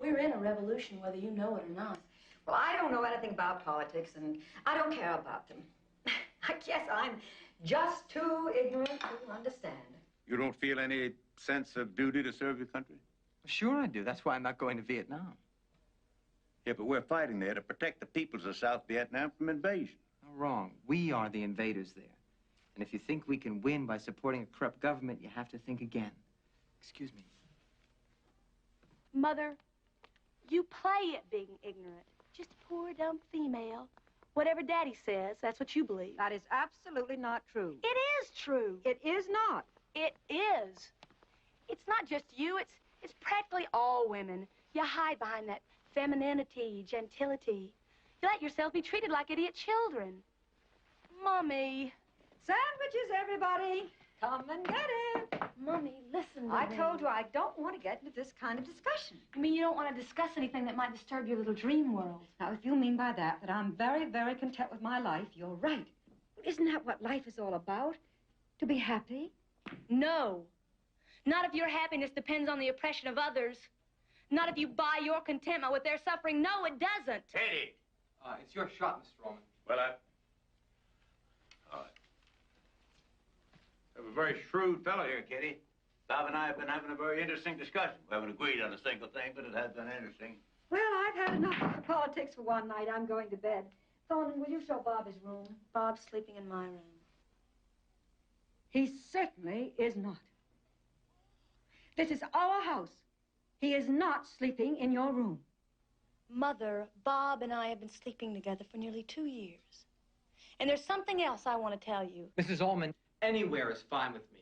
We're in a revolution, whether you know it or not. Well, I don't know anything about politics, and I don't care about them. I guess I'm just too ignorant to understand. You don't feel any sense of duty to serve your country? Sure I do. That's why I'm not going to Vietnam. Yeah, but we're fighting there to protect the peoples of South Vietnam from invasion. No, wrong. We are the invaders there. And if you think we can win by supporting a corrupt government, you have to think again. Excuse me. Mother, you play at being ignorant. Just a poor, dumb female. Whatever Daddy says, that's what you believe. That is absolutely not true. It is true. It is not. It is. It's not just you. It's practically all women. You hide behind that femininity, gentility. You let yourself be treated like idiot children. Mommy. Sandwiches, everybody. Come and get it. Mommy, listen to I me. told you I don't want to get into this kind of discussion. You mean you don't want to discuss anything that might disturb your little dream world? Now, if you mean by that I'm very, very content with my life, you're right. Isn't that what life is all about? To be happy? No. Not if your happiness depends on the oppression of others. Not if you buy your contentment with their suffering. No, it doesn't. Katie! It's your shot, Mr. Roman. Well, all right. You have a very shrewd fellow here, Kitty. Bob and I have been having a very interesting discussion. We haven't agreed on a single thing, but it has been interesting. Well, I've had enough of politics for one night. I'm going to bed. Thornton, will you show Bob his room? Bob's sleeping in my room. He certainly is not. This is our house. He is not sleeping in your room. Mother, Bob and I have been sleeping together for nearly 2 years. And there's something else I want to tell you. Mrs. Ullman, anywhere is fine with me.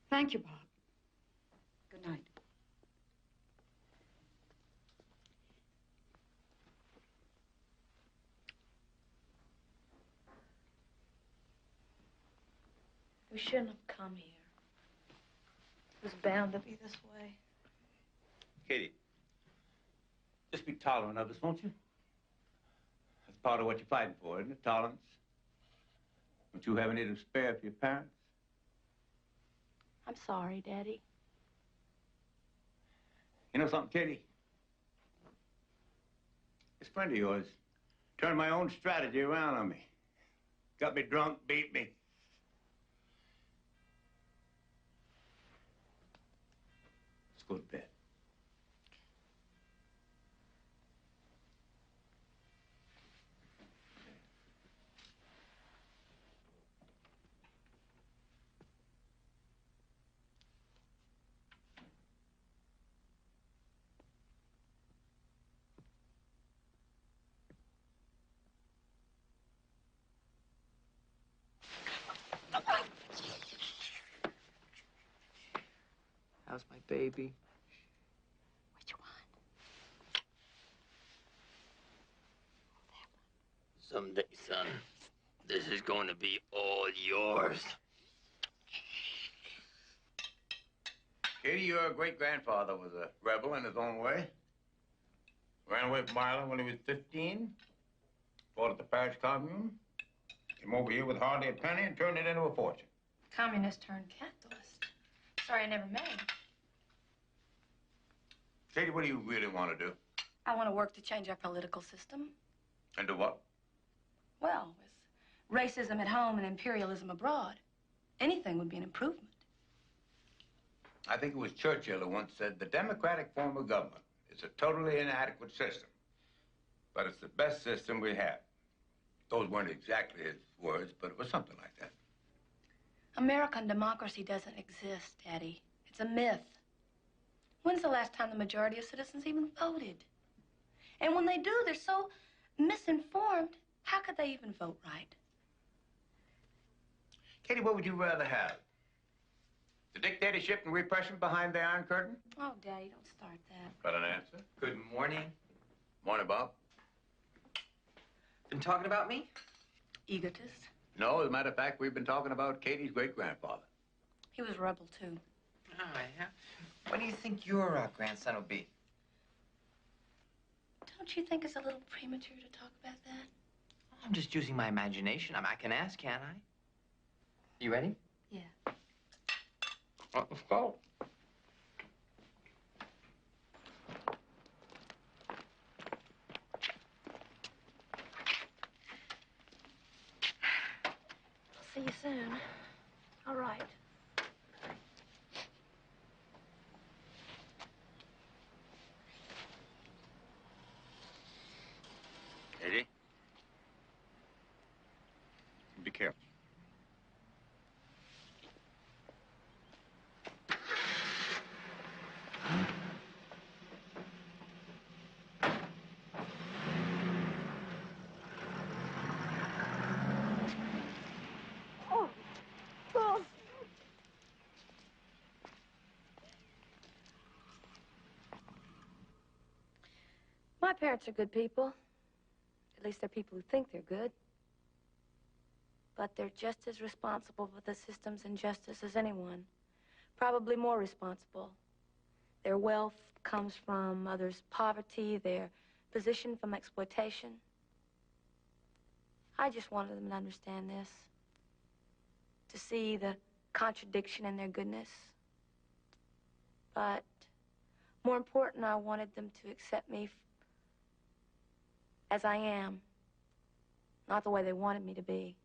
Thank you, Bob. Good night. We shouldn't have come here. It was bound to be this way. Kitty, just be tolerant of us, won't you? That's part of what you're fighting for, isn't it? Tolerance. Don't you have any to spare for your parents? I'm sorry, Daddy. You know something, Kitty? This friend of yours turned my own strategy around on me. Got me drunk, beat me. Let's go to bed. How's my baby? What you want? Someday, son, this is going to be all yours. Katie, your great-grandfather was a rebel in his own way. Ran away from Ireland when he was 15. Fought at the Paris Commune. Came over here with hardly a penny and turned it into a fortune. Communist turned capitalist. Sorry I never met him. Katie, what do you really want to do? I want to work to change our political system. And do what? Well, with racism at home and imperialism abroad, anything would be an improvement. I think it was Churchill who once said, the democratic form of government is a totally inadequate system, but it's the best system we have. Those weren't exactly his words, but it was something like that. American democracy doesn't exist, Daddy. It's a myth. When's the last time the majority of citizens even voted? And when they do, they're so misinformed, how could they even vote right? Katie, what would you rather have? The dictatorship and repression behind the Iron Curtain? Oh, Daddy, don't start that. Got an answer? Good morning. Morning, Bob. Been talking about me? Egotist. No, as a matter of fact, we've been talking about Katie's great-grandfather. He was a rebel, too. Oh, yeah? When do you think your grandson will be? Don't you think it's a little premature to talk about that? I'm just using my imagination. I can ask, can't I? You ready? Yeah. Let's go. See you soon. All right. careful. My parents are good people. At least they're people who think they're good. But they're just as responsible for the system's injustice as anyone. Probably more responsible. Their wealth comes from others' poverty, their position from exploitation. I just wanted them to understand this. To see the contradiction in their goodness. But more important, I wanted them to accept me as I am, not the way they wanted me to be.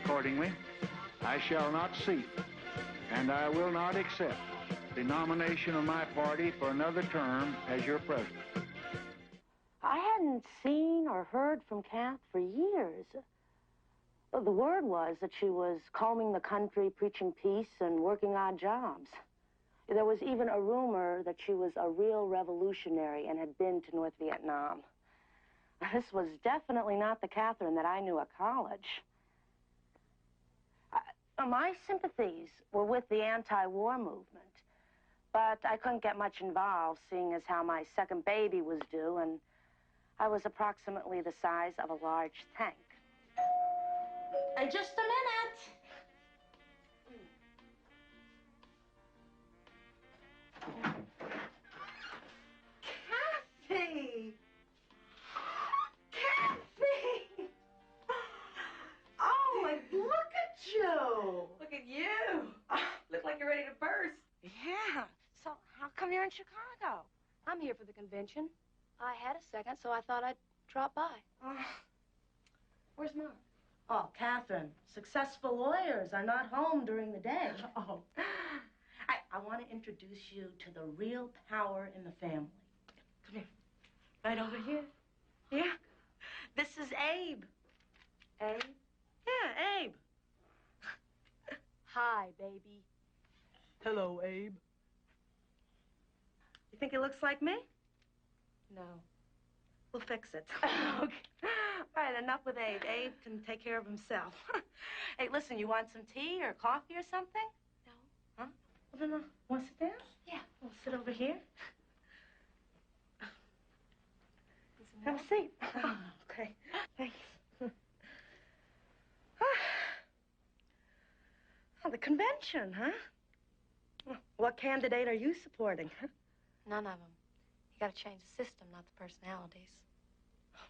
Accordingly, I shall not seek, and I will not accept the nomination of my party for another term as your president. I hadn't seen or heard from Kath for years. The word was that she was combing the country, preaching peace, and working odd jobs. There was even a rumor that she was a real revolutionary and had been to North Vietnam. This was definitely not the Katherine that I knew at college. My sympathies were with the anti-war movement, but I couldn't get much involved, seeing as how my second baby was due, and I was approximately the size of a large tank. Just a minute. Kathy! Kathy! Oh, and look at you! Look at you. Look like you're ready to burst. Yeah. So how come you're in Chicago? I'm here for the convention. I had a second, so I thought I'd drop by. Where's Mark? Oh, Katherine, successful lawyers are not home during the day. Oh. I want to introduce you to the real power in the family. Come here. Right over here. Yeah. This is Abe. Abe? Yeah, Abe. Hi, baby. Hello, Abe. You think he looks like me? No. We'll fix it. Okay. All right, enough with Abe. Abe can take care of himself. Hey, listen, you want some tea or coffee or something? No. Huh? Well, then, want to sit down? Yeah. We'll sit over here. Have a seat. Okay. Thanks. Oh, the convention, huh? What candidate are you supporting? None of them. You gotta change the system, not the personalities.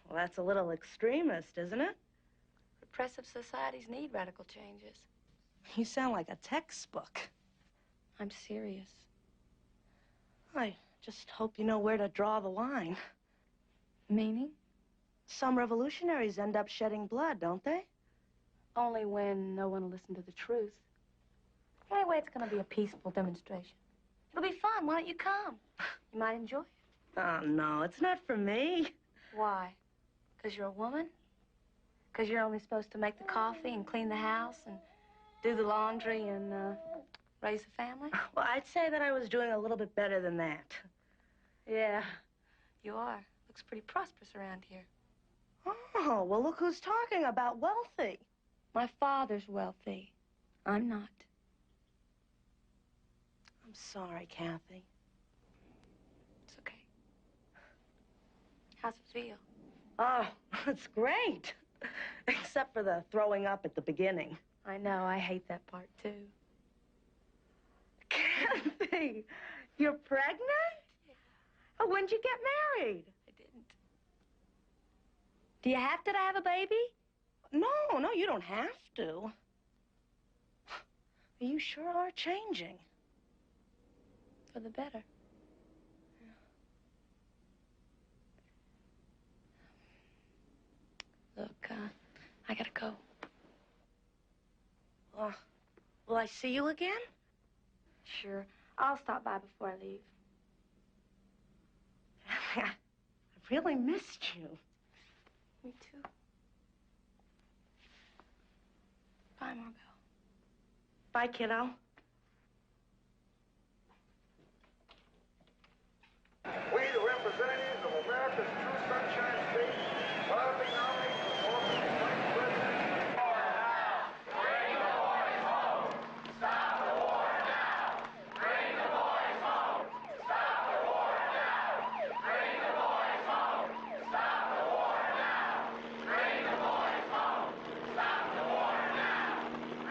Well, that's a little extremist, isn't it? Repressive societies need radical changes. You sound like a textbook. I'm serious. I just hope you know where to draw the line. Meaning? Some revolutionaries end up shedding blood, don't they? Only when no one will listen to the truth. Anyway, it's gonna be a peaceful demonstration. It'll be fun. Why don't you come? You might enjoy it. Oh, no, it's not for me. Why? Because you're a woman? Because you're only supposed to make the coffee and clean the house and do the laundry and raise a family? Well, I'd say that I was doing a little bit better than that. Yeah, you are. Looks pretty prosperous around here. Oh, well, look who's talking about wealthy. My father's wealthy. I'm not. I'm sorry, Kathy. It's okay. How's it feel? Oh, it's great. Except for the throwing up at the beginning. I know. I hate that part, too. Kathy, you're pregnant? Yeah. Oh, when'd you get married? I didn't. Do you have to have a baby? No, you don't have to. You sure are changing. For the better. Look, I gotta go. Will I see you again? Sure. I'll stop by before I leave. I really missed you. Me too. Bye, Margot. Bye, kiddo. We, the representatives of America's true Sunshine State, proudly nominate for the office of Vice President. Bring the boys home. Stop the war now. Bring the boys home. Stop the war now. Bring the boys home. Stop the war now. Bring the boys home. Stop the war now.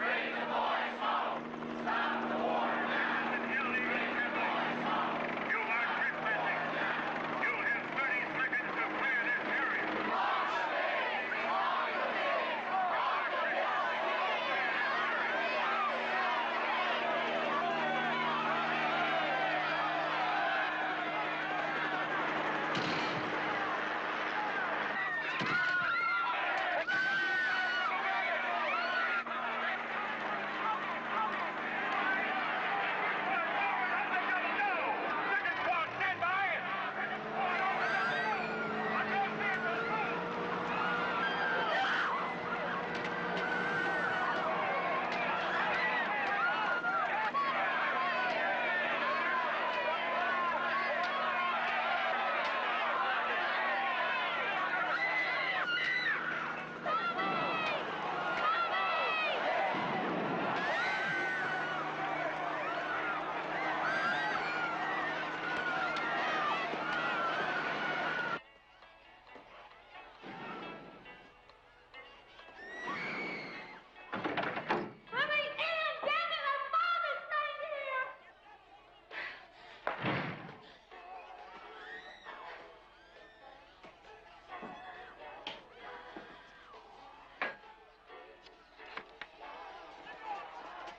Bring the boys home. Stop the war now. Bring the boys home. You march with business. You'll have 30 seconds to clear this area.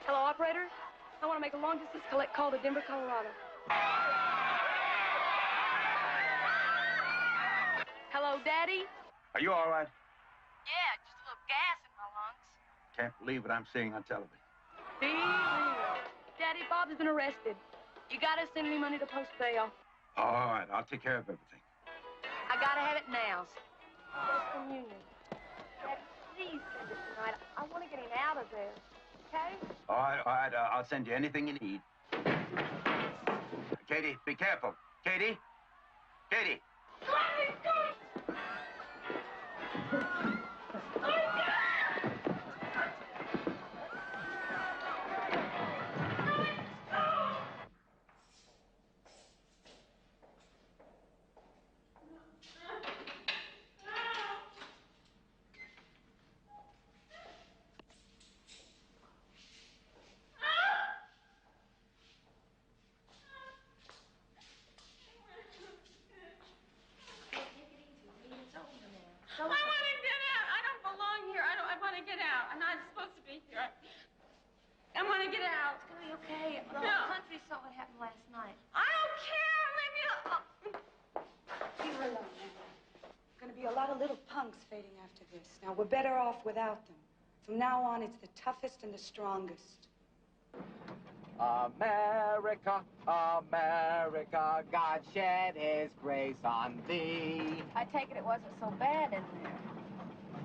Hello, operator. I want to make a long-distance call to Denver, Colorado. Hello, Daddy? Are you all right? Yeah, just a little gas in my lungs. Can't believe what I'm seeing on television. Daddy, Bob's been arrested. You gotta send me money to post bail. All right, I'll take care of everything. I gotta have it now. First communion. Daddy, please send it tonight. I want to get him out of there. Okay? All right, I'll send you anything you need. Katie, be careful. Katie? Katie! I want to get out. I don't belong here. I want to get out. I'm not supposed to be here. I want to get out. It's gonna be okay. The whole country saw what happened last night. I don't care. Leave me alone. Leave her alone, Mary. Gonna be a lot of little punks fading after this. Now, we're better off without them. From now on, it's the toughest and the strongest. America, America, God shed his grace on thee. I take it wasn't so bad in there.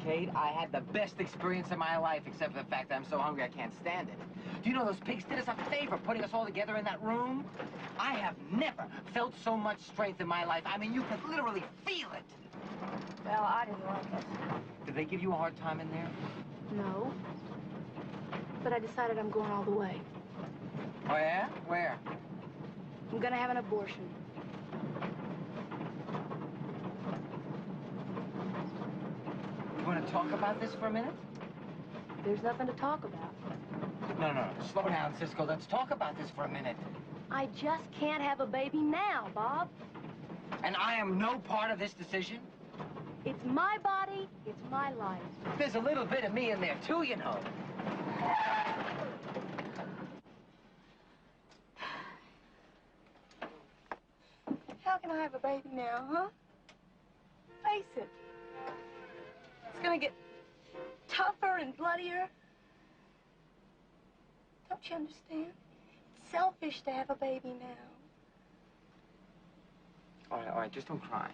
Kate, I had the best experience of my life, except for the fact that I'm so hungry I can't stand it. Do you know those pigs did us a favor putting us all together in that room? I have never felt so much strength in my life. I mean, you could literally feel it. Well, I didn't like it. Did they give you a hard time in there? No. But I decided I'm going all the way. Oh, yeah? Where? I'm gonna have an abortion. You want to talk about this for a minute? There's nothing to talk about. No. Slow down, Cisco. Let's talk about this for a minute. I just can't have a baby now, Bob. And I am no part of this decision? It's my body, it's my life. There's a little bit of me in there, too, you know. How can I have a baby now, huh? Face it. It's gonna get tougher and bloodier. Don't you understand? It's selfish to have a baby now. All right, just don't cry.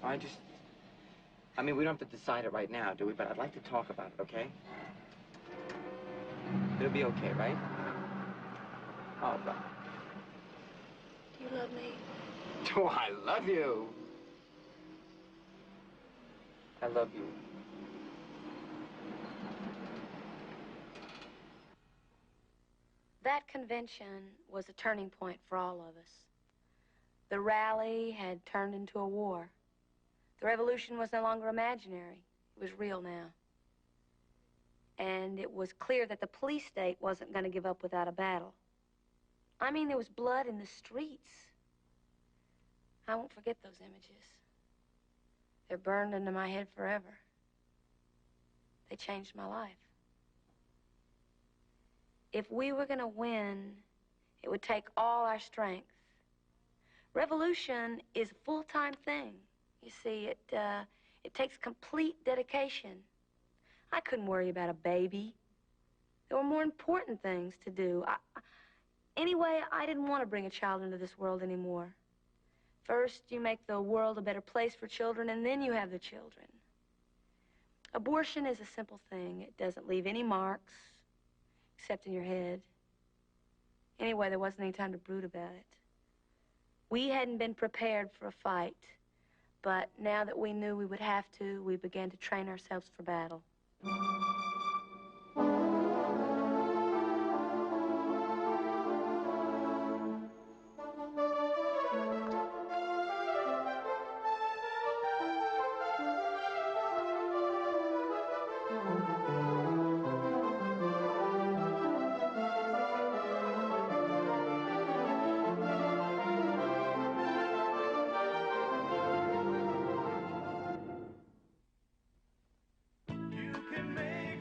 All right, I mean, we don't have to decide it right now, do we? But I'd like to talk about it, okay? It'll be okay, right? Oh, God. Do you love me? Oh, I love you. I love you. That convention was a turning point for all of us. The rally had turned into a war. The revolution was no longer imaginary. It was real now. And it was clear that the police state wasn't going to give up without a battle. I mean, there was blood in the streets. I won't forget those images. They're burned into my head forever. They changed my life. If we were going to win, it would take all our strength. Revolution is a full-time thing. You see, it takes complete dedication. I couldn't worry about a baby. There were more important things to do. Anyway, I didn't want to bring a child into this world anymore. First, you make the world a better place for children, and then you have the children. Abortion is a simple thing. It doesn't leave any marks, except in your head. Anyway, there wasn't any time to brood about it. We hadn't been prepared for a fight, but now that we knew we would have to, we began to train ourselves for battle.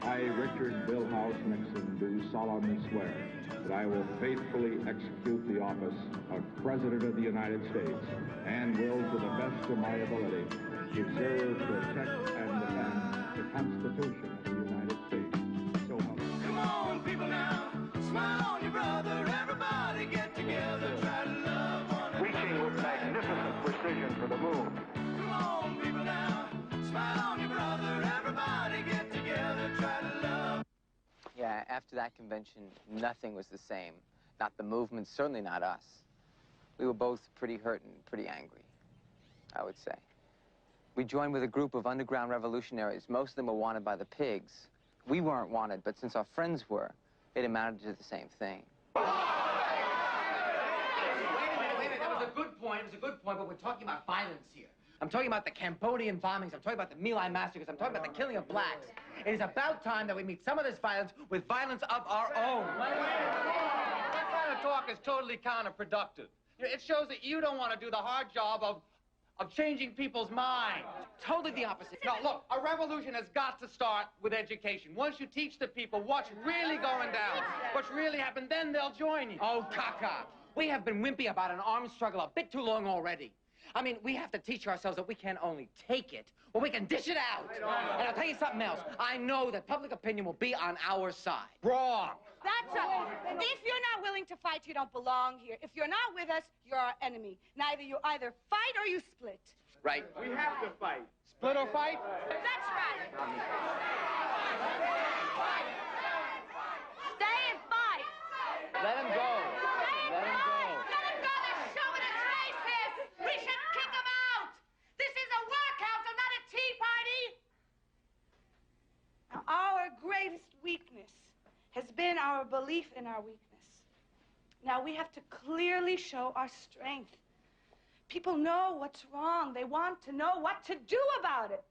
I, Richard Billhouse Nixon, do solemnly swear that I will faithfully execute the office of President of the United States and will, to the best of my ability, preserve, protect, and defend the Constitution of the United States. So help me. Come on, people now, smile on your brother, everybody get together, try to love one another. Reaching with magnificent precision for the moon. Come on, people now, smile on your brother, everybody get together, try to love. Yeah, after that convention, nothing was the same. Not the movement, certainly not us. We were both pretty hurt and pretty angry, I would say. We joined with a group of underground revolutionaries. Most of them were wanted by the pigs. We weren't wanted, but since our friends were, it amounted to the same thing. Wait a minute. That was a good point. It was a good point, but we're talking about violence here. I'm talking about the Cambodian bombings. I'm talking about the My Lai massacres. I'm talking about the killing of blacks. It is about time that we meet some of this violence with violence of our own. That kind of talk is totally counterproductive. It shows that you don't want to do the hard job of changing people's minds. Totally the opposite. No, look, a revolution has got to start with education. Once you teach the people what's really going down, what's really happened, then they'll join you. Oh, Kaka, we have been wimpy about an armed struggle a bit too long already. I mean, we have to teach ourselves that we can't only take it, but we can dish it out. And I'll tell you something else. I know that public opinion will be on our side. Wrong. That's all. If you're not willing to fight, you don't belong here. If you're not with us, you're our enemy. You either fight or you split. Right. We have to fight. Split or fight? That's right. Stay and fight. Let him go. Let him go. Let him go. They're showing us races. We should kick them out. This is a workout and not a tea party. Now, our greatest weakness has been our belief in our weakness. Now we have to clearly show our strength. People know what's wrong. They want to know what to do about it.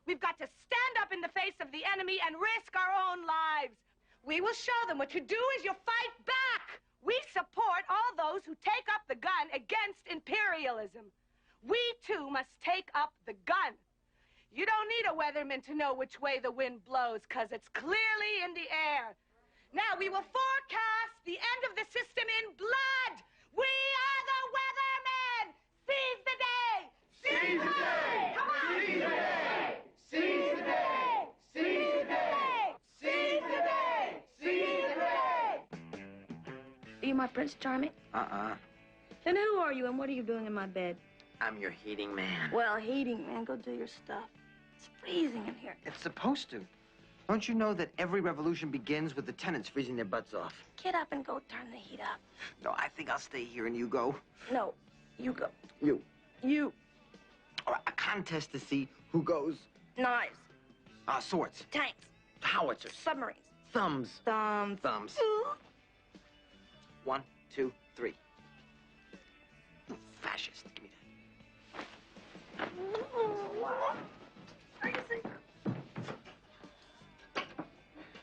We've got to stand up in the face of the enemy and risk our own lives. We will show them what you do is you fight back. We support all those who take up the gun against imperialism. We too must take up the gun. You don't need a weatherman to know which way the wind blows, because it's clearly in the air. Now, we will forecast the end of the system in blood. We are the weathermen. Seize the day. Seize the day. Come on. Seize the day. Seize the day. Seize the day. Seize the day. Seize the day. Are you my Prince Charming? Then who are you and what are you doing in my bed? I'm your heating man. Well, heating, man, go do your stuff. It's freezing in here. It's supposed to. Don't you know that every revolution begins with the tenants freezing their butts off? Get up and go turn the heat up. No, I think I'll stay here and you go. No, you go. You. You. All right, a contest to see who goes. Knives. Swords. Tanks. Howitzers. Submarines. Thumbs. Thumbs. Thumbs. 1, 2, 3. You fascist. Give me that. Freezing.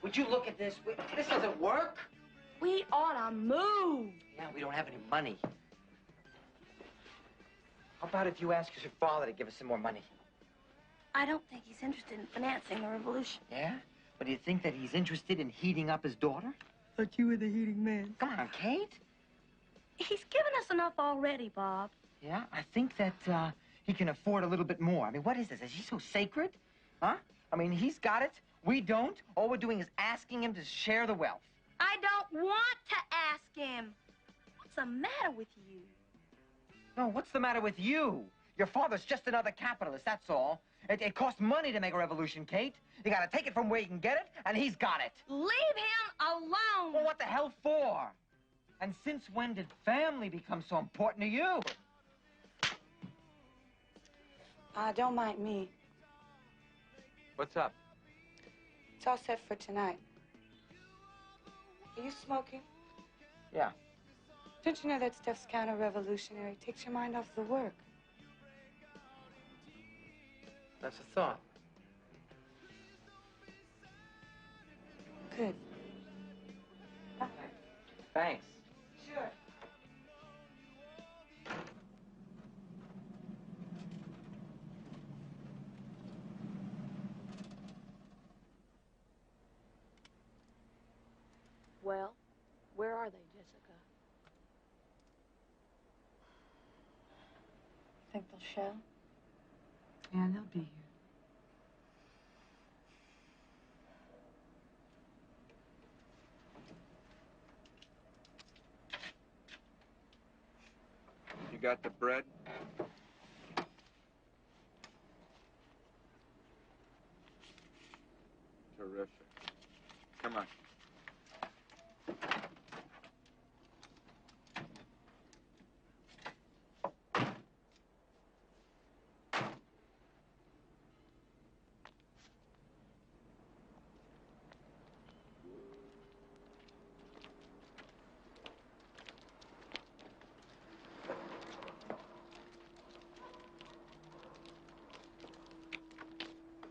Would you look at this? This doesn't work. We ought to move. Yeah, we don't have any money. How about if you ask your father to give us some more money? I don't think he's interested in financing the revolution. Yeah? But do you think that he's interested in heating up his daughter? Thought you were the heating man. Come on, Kate. He's given us enough already, Bob. Yeah, I think that he can afford a little bit more. I mean, what is this? Is he so sacred? Huh? I mean, he's got it. We don't. All we're doing is asking him to share the wealth. I don't want to ask him. What's the matter with you? No, what's the matter with you? Your father's just another capitalist, that's all. It costs money to make a revolution, Kate. You gotta take it from where you can get it, and he's got it. Leave him alone. Well, what the hell for? And since when did family become so important to you? Don't mind me. What's up? It's all set for tonight. Are you smoking? Yeah. Don't you know that stuff's counter-revolutionary? Takes your mind off the work. That's a thought. Good. Thanks. Sure. Well, where are they, Jessica? Think they'll show? Yeah, they'll be here. You got the bread? Terrific. Come on.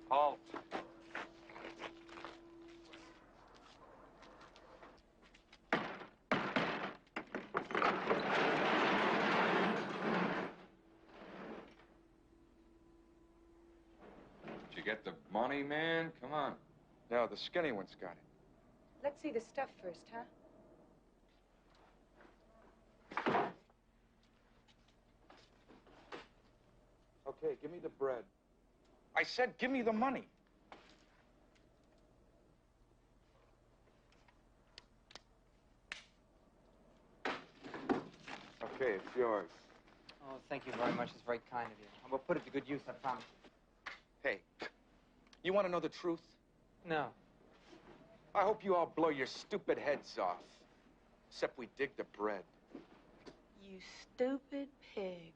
Halt. Did you get the money, man? Come on. No, the skinny one's got it. Let's see the stuff first, huh? Okay, give me the bread. I said give me the money. Okay, it's yours. Oh, thank you very much. It's very kind of you. We'll put it to good use, I promise. Hey, you want to know the truth? No. I hope you all blow your stupid heads off. Except we dig the bread. You stupid pig.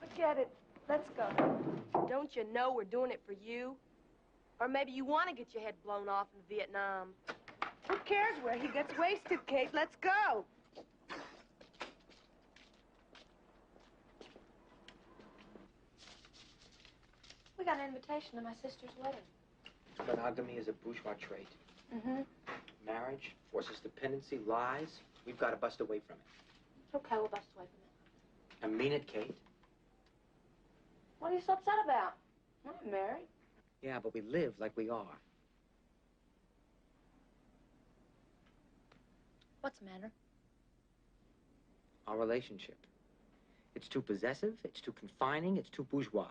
Forget it. Let's go. Don't you know we're doing it for you? Or maybe you want to get your head blown off in Vietnam. Who cares where he gets wasted, Kate? Let's go. We got an invitation to my sister's wedding. Monogamy is a bourgeois trait. Mm-hmm. Marriage, forces dependency, lies. We've got to bust away from it. Okay, we'll bust away from it. I mean it, Kate. What are you so upset about? We're not married. Yeah, but we live like we are. What's the matter? Our relationship. It's too possessive, it's too confining, it's too bourgeois.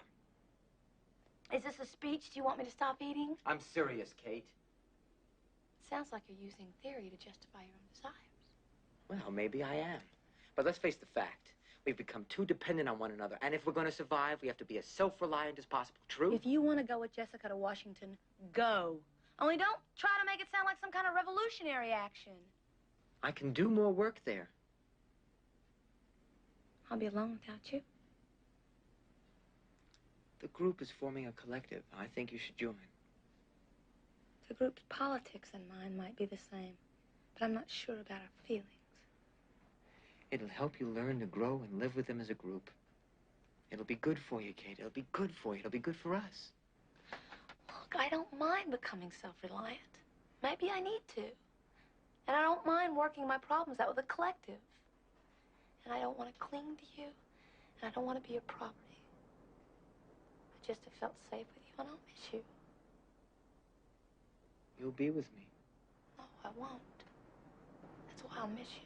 Is this a speech? Do you want me to stop eating? I'm serious, Kate. Sounds like you're using theory to justify your own desires. Well, maybe I am. But let's face the fact. We've become too dependent on one another. And if we're going to survive, we have to be as self-reliant as possible. True? If you want to go with Jessica to Washington, go. Only don't try to make it sound like some kind of revolutionary action. I can do more work there. I'll be alone without you. The group is forming a collective. I think you should join. The group's politics and mine might be the same, but I'm not sure about our feelings. It'll help you learn to grow and live with them as a group. It'll be good for you, Kate. It'll be good for you. It'll be good for us. Look, I don't mind becoming self-reliant. Maybe I need to. And I don't mind working my problems out with a collective. And I don't want to cling to you, and I don't want to be your property. I just have felt safe with you, and I'll miss you. You'll be with me. No, I won't. That's why I'll miss you.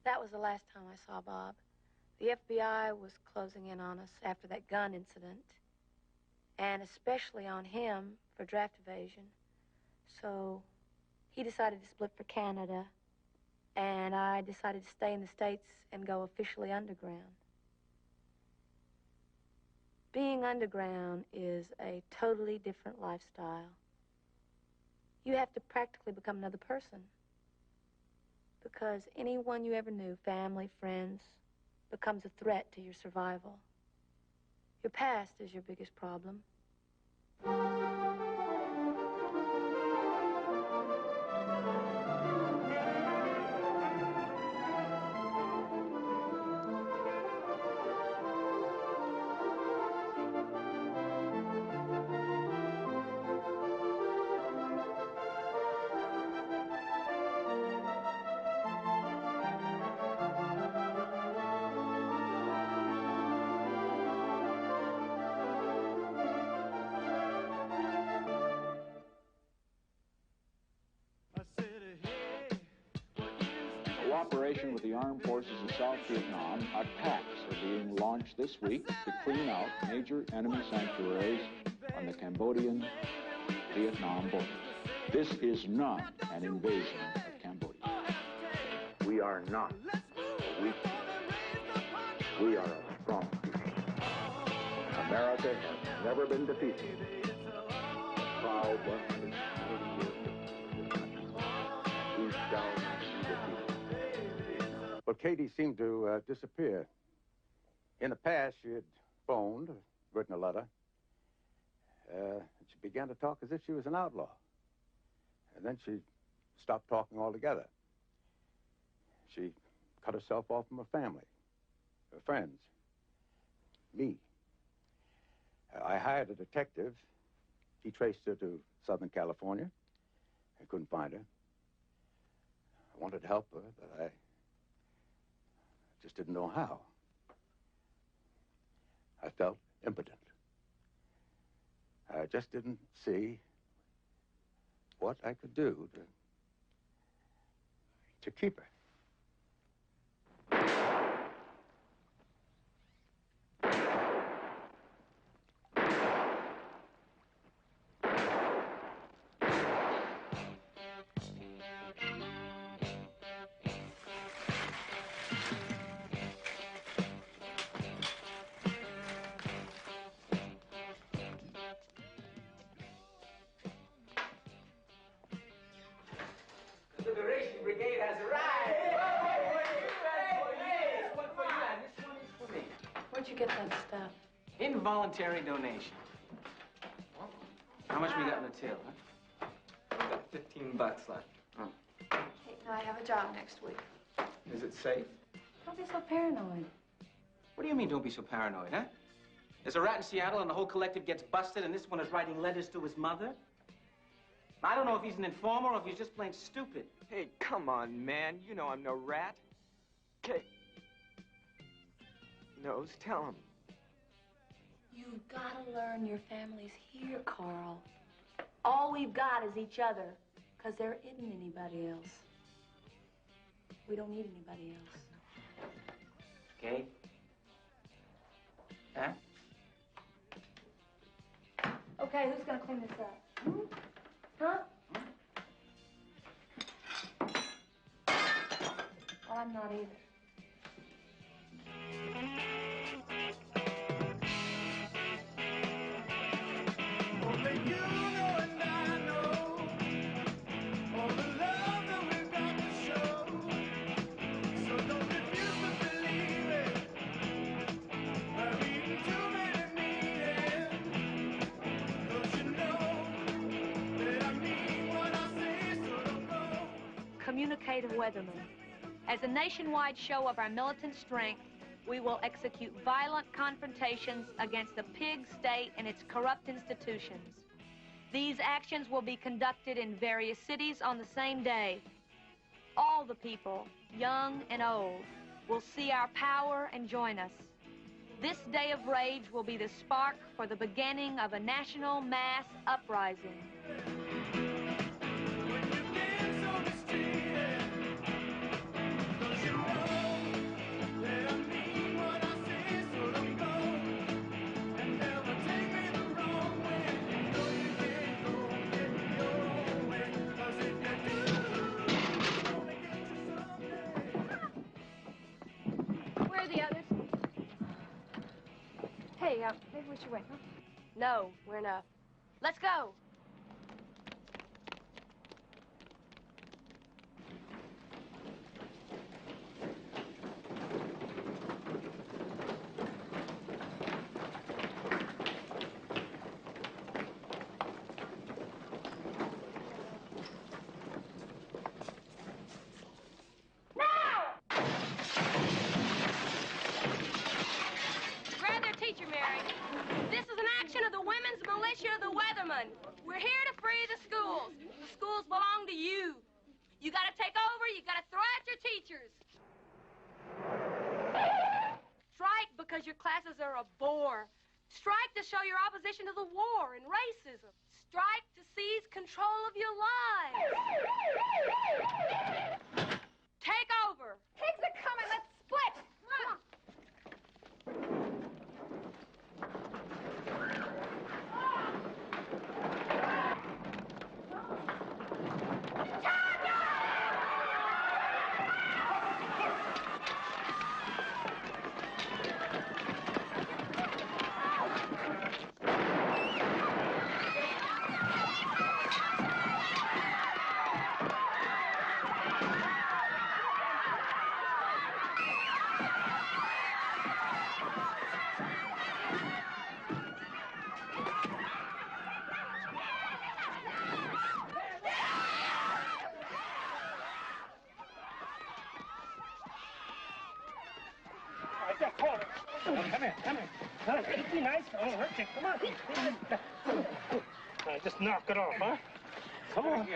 That was the last time I saw Bob. The FBI was closing in on us after that gun incident, and especially on him for draft evasion. So he decided to split for Canada, and I decided to stay in the States and go officially underground. Being underground is a totally different lifestyle. You have to practically become another person, because anyone you ever knew, family, friends, becomes a threat to your survival. Your past is your biggest problem. Cooperation with the armed forces of South Vietnam, attacks are being launched this week to clean out major enemy sanctuaries on the Cambodian-Vietnam border. This is not an invasion of Cambodia. We are not a weak people. We are a strong people. America has never been defeated. Proud 180 years. We shall not be defeated. Well, Katie seemed to disappear. In the past, she had phoned, written a letter. She began to talk as if she was an outlaw. And then she stopped talking altogether. She cut herself off from her family, her friends, me. I hired a detective. He traced her to Southern California. I couldn't find her. I wanted to help her, but I just didn't know how. I felt impotent. I just didn't see what I could do to keep her. The Liberation Brigade has arrived. This one for you, and this one is for me. Where'd you get that stuff? Involuntary donation. How much we got in the till, huh? We got $15 left. Oh. Hey, no, I have a job next week. Is it safe? Don't be so paranoid. What do you mean, don't be so paranoid, huh? There's a rat in Seattle and the whole collective gets busted and this one is writing letters to his mother? I don't know if he's an informer or if he's just plain stupid. Hey, come on, man. You know I'm no rat. Okay. Nose, tell him. You've got to learn your family's here, Carl. All we've got is each other, because there isn't anybody else. We don't need anybody else. Okay? Huh? Okay, who's gonna clean this up? Hmm? Huh? Well, I'm not either. Communicative Weatherman. As a nationwide show of our militant strength, we will execute violent confrontations against the pig state and its corrupt institutions. These actions will be conducted in various cities on the same day. All the people, young and old, will see our power and join us. This day of rage will be the spark for the beginning of a national mass uprising. Where are the others? Hey, maybe we should wait, huh? No, we're enough. Let's go. Grab their teacher, Mary. This is an action of the Women's Militia of the Weathermen. We're here to free the schools. The schools belong to you. You gotta take over, you gotta throw out your teachers. Strike because your classes are a bore. Strike to show your opposition to the war and racism. Strike to seize control of your lives. Take over. Pigs are coming. Let's split. Come on. Come here. All right, be nice. I won't hurt you. Come on. All right, just knock it off, huh? Come on.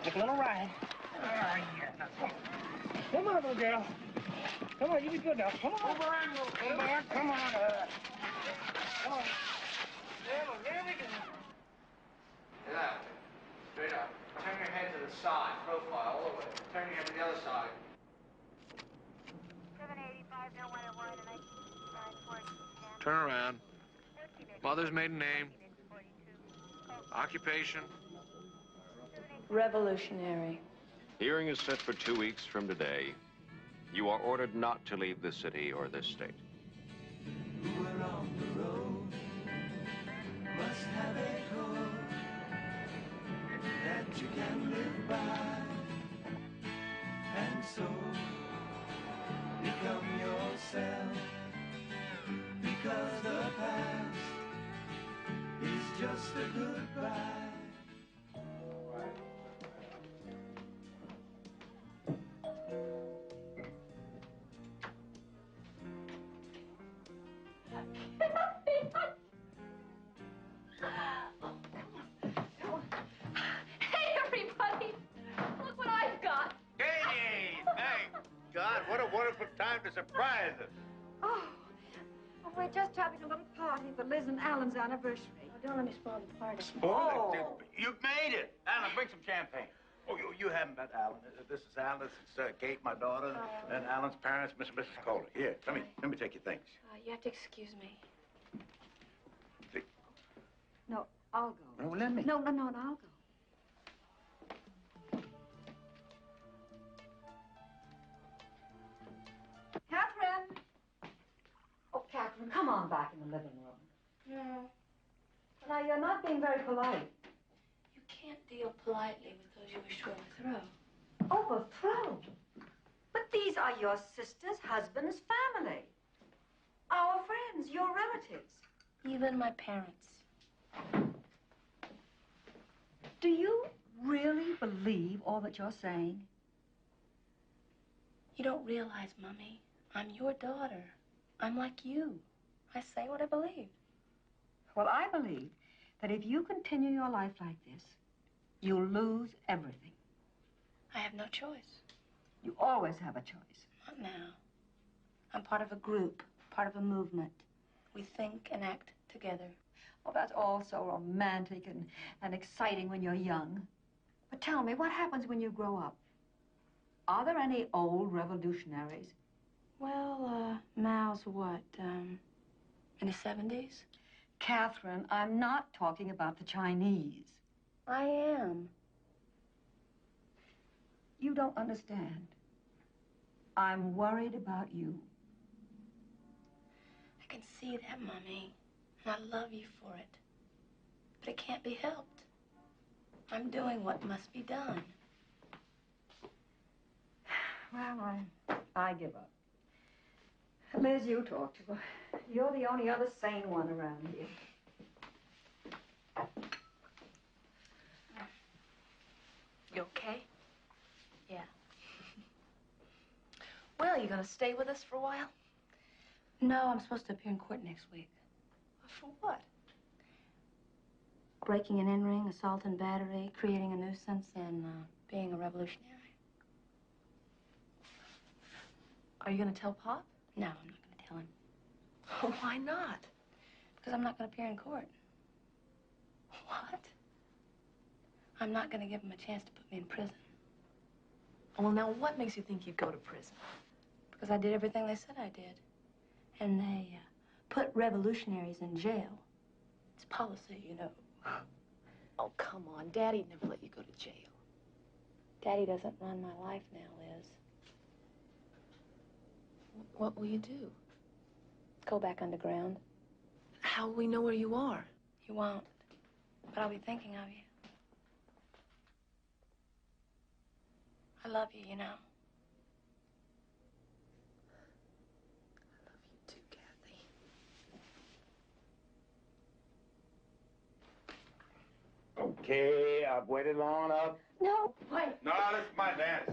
Take a little ride. Come on, little girl. Come on, you be good now. Come on. Come on. Come on. Come on. There we go. Yeah. Straight up. Turn your head to the side. Profile all the way. Turn your head to the other side. 785, no one at 1, and 1914. Turn around. Mother's maiden name. Occupation. Revolutionary. Hearing is set for 2 weeks from today. You are ordered not to leave the city or this state. Who along the road must have a code that you can live by, and so become yourself, because the past is just a goodbye. time to surprise us. Oh, we're just having a little party for Liz and Alan's anniversary. Don't let me spoil the party. Spoil it. You've made it. Alan, bring some champagne. Oh, you haven't met Alan. This is Alan. This is Kate, my daughter, and Alan's parents, Mr. and Mrs. Kohler. Here, let me take your things. You have to excuse me. No, I'll go. No, let me. No, I'll go. Catherine! Oh, Catherine, come on back in the living room. No. Now, you're not being very polite. You can't deal politely with those you wish to overthrow. Overthrow? But these are your sister's husband's family. Our friends, your relatives. Even my parents. Do you really believe all that you're saying? You don't realize, Mummy, I'm your daughter. I'm like you. I say what I believe. Well, I believe that if you continue your life like this, you'll lose everything. I have no choice. You always have a choice. Not now. I'm part of a group, part of a movement. We think and act together. Well, that's all so romantic and exciting when you're young. But tell me, what happens when you grow up? Are there any old revolutionaries? Well, Mao's what, in the 70s? Catherine, I'm not talking about the Chinese. I am. You don't understand. I'm worried about you. I can see that, Mummy, and I love you for it. But it can't be helped. I'm doing what must be done. Well, I give up. Liz, you talk to her. You're the only other sane one around here. You okay? Yeah. Well, you gonna stay with us for a while? No, I'm supposed to appear in court next week. For what? Breaking and entering, assault and battery, creating a nuisance, and being a revolutionary. Are you gonna tell Pop? No, I'm not gonna tell him. Oh, why not? Because I'm not gonna appear in court. What? I'm not gonna give him a chance to put me in prison. Well, now what makes you think you'd go to prison? Because I did everything they said I did. And they put revolutionaries in jail. It's policy, you know. Oh, come on. Daddy'd never let you go to jail. Daddy doesn't run my life now, Liz. What will you do? Go back underground. How will we know where you are? You won't. But I'll be thinking of you. I love you, you know. I love you too, Kathy. Okay, I've waited long enough. No, wait. No, this is my dance.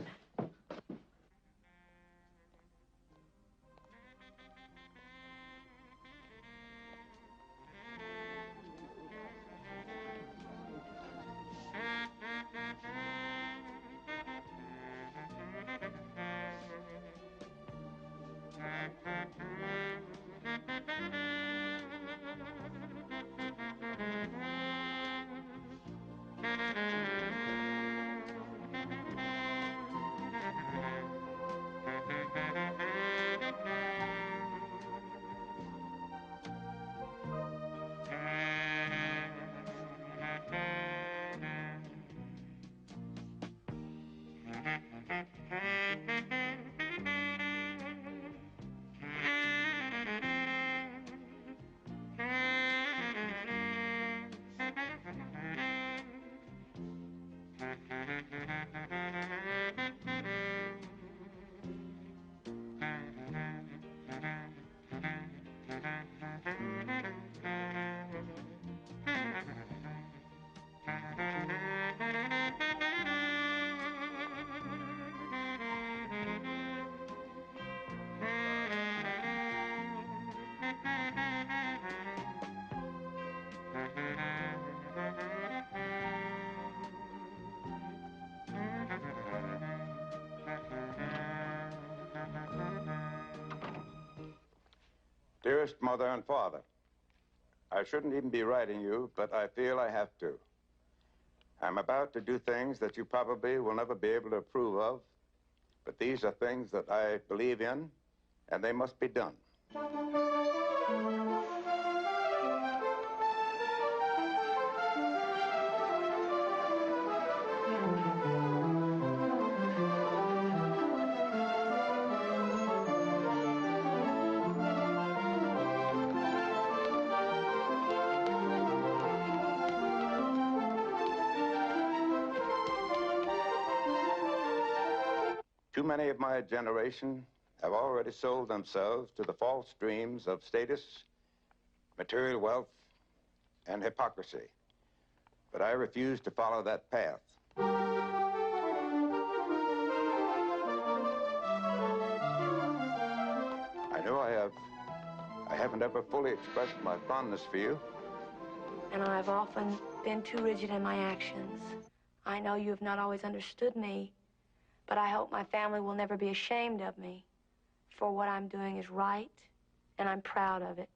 Dearest Mother and Father, I shouldn't even be writing you, but I feel I have to. I'm about to do things that you probably will never be able to approve of, but these are things that I believe in, and they must be done. Too many of my generation have already sold themselves to the false dreams of status, material wealth, and hypocrisy. But I refuse to follow that path. I know I haven't ever fully expressed my fondness for you. And I've often been too rigid in my actions. I know you have not always understood me, but I hope my family will never be ashamed of me, for what I'm doing is right, and I'm proud of it.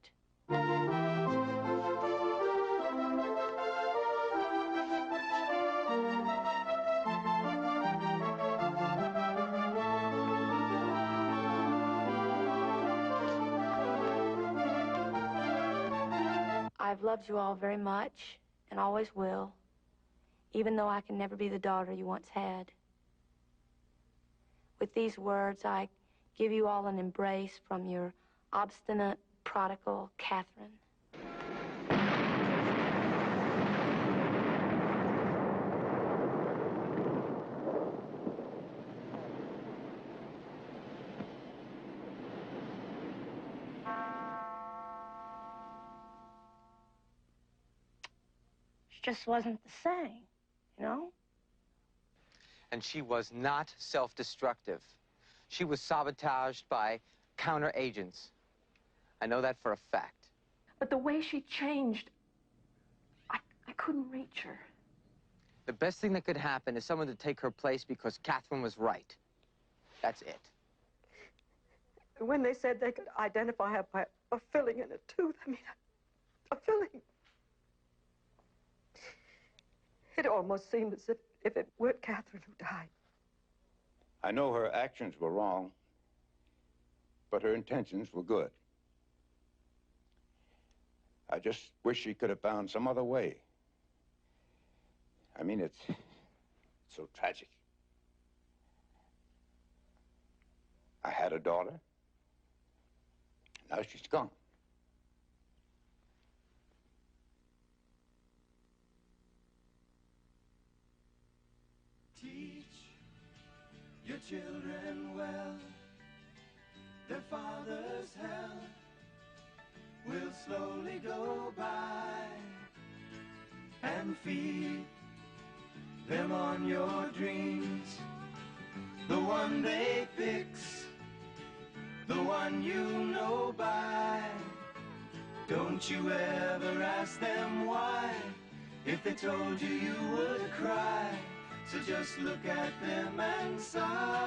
I've loved you all very much, and always will, even though I can never be the daughter you once had. With these words, I give you all an embrace from your obstinate, prodigal Katherine. She just wasn't the same, you know? And she was not self-destructive. She was sabotaged by counter-agents. I know that for a fact. But the way she changed, I couldn't reach her. The best thing that could happen is someone to take her place because Katherine was right. That's it. When they said they could identify her by a filling in a tooth, I mean, a filling. It almost seemed as if it were Katherine who died. I know her actions were wrong, but her intentions were good. I just wish she could have found some other way. I mean, it's so tragic. I had a daughter. Now she's gone. Teach your children well. Their father's hell will slowly go by, and feed them on your dreams. The one they fix, the one you know by. Don't you ever ask them why. If they told you, you would cry. So just look at them and sigh.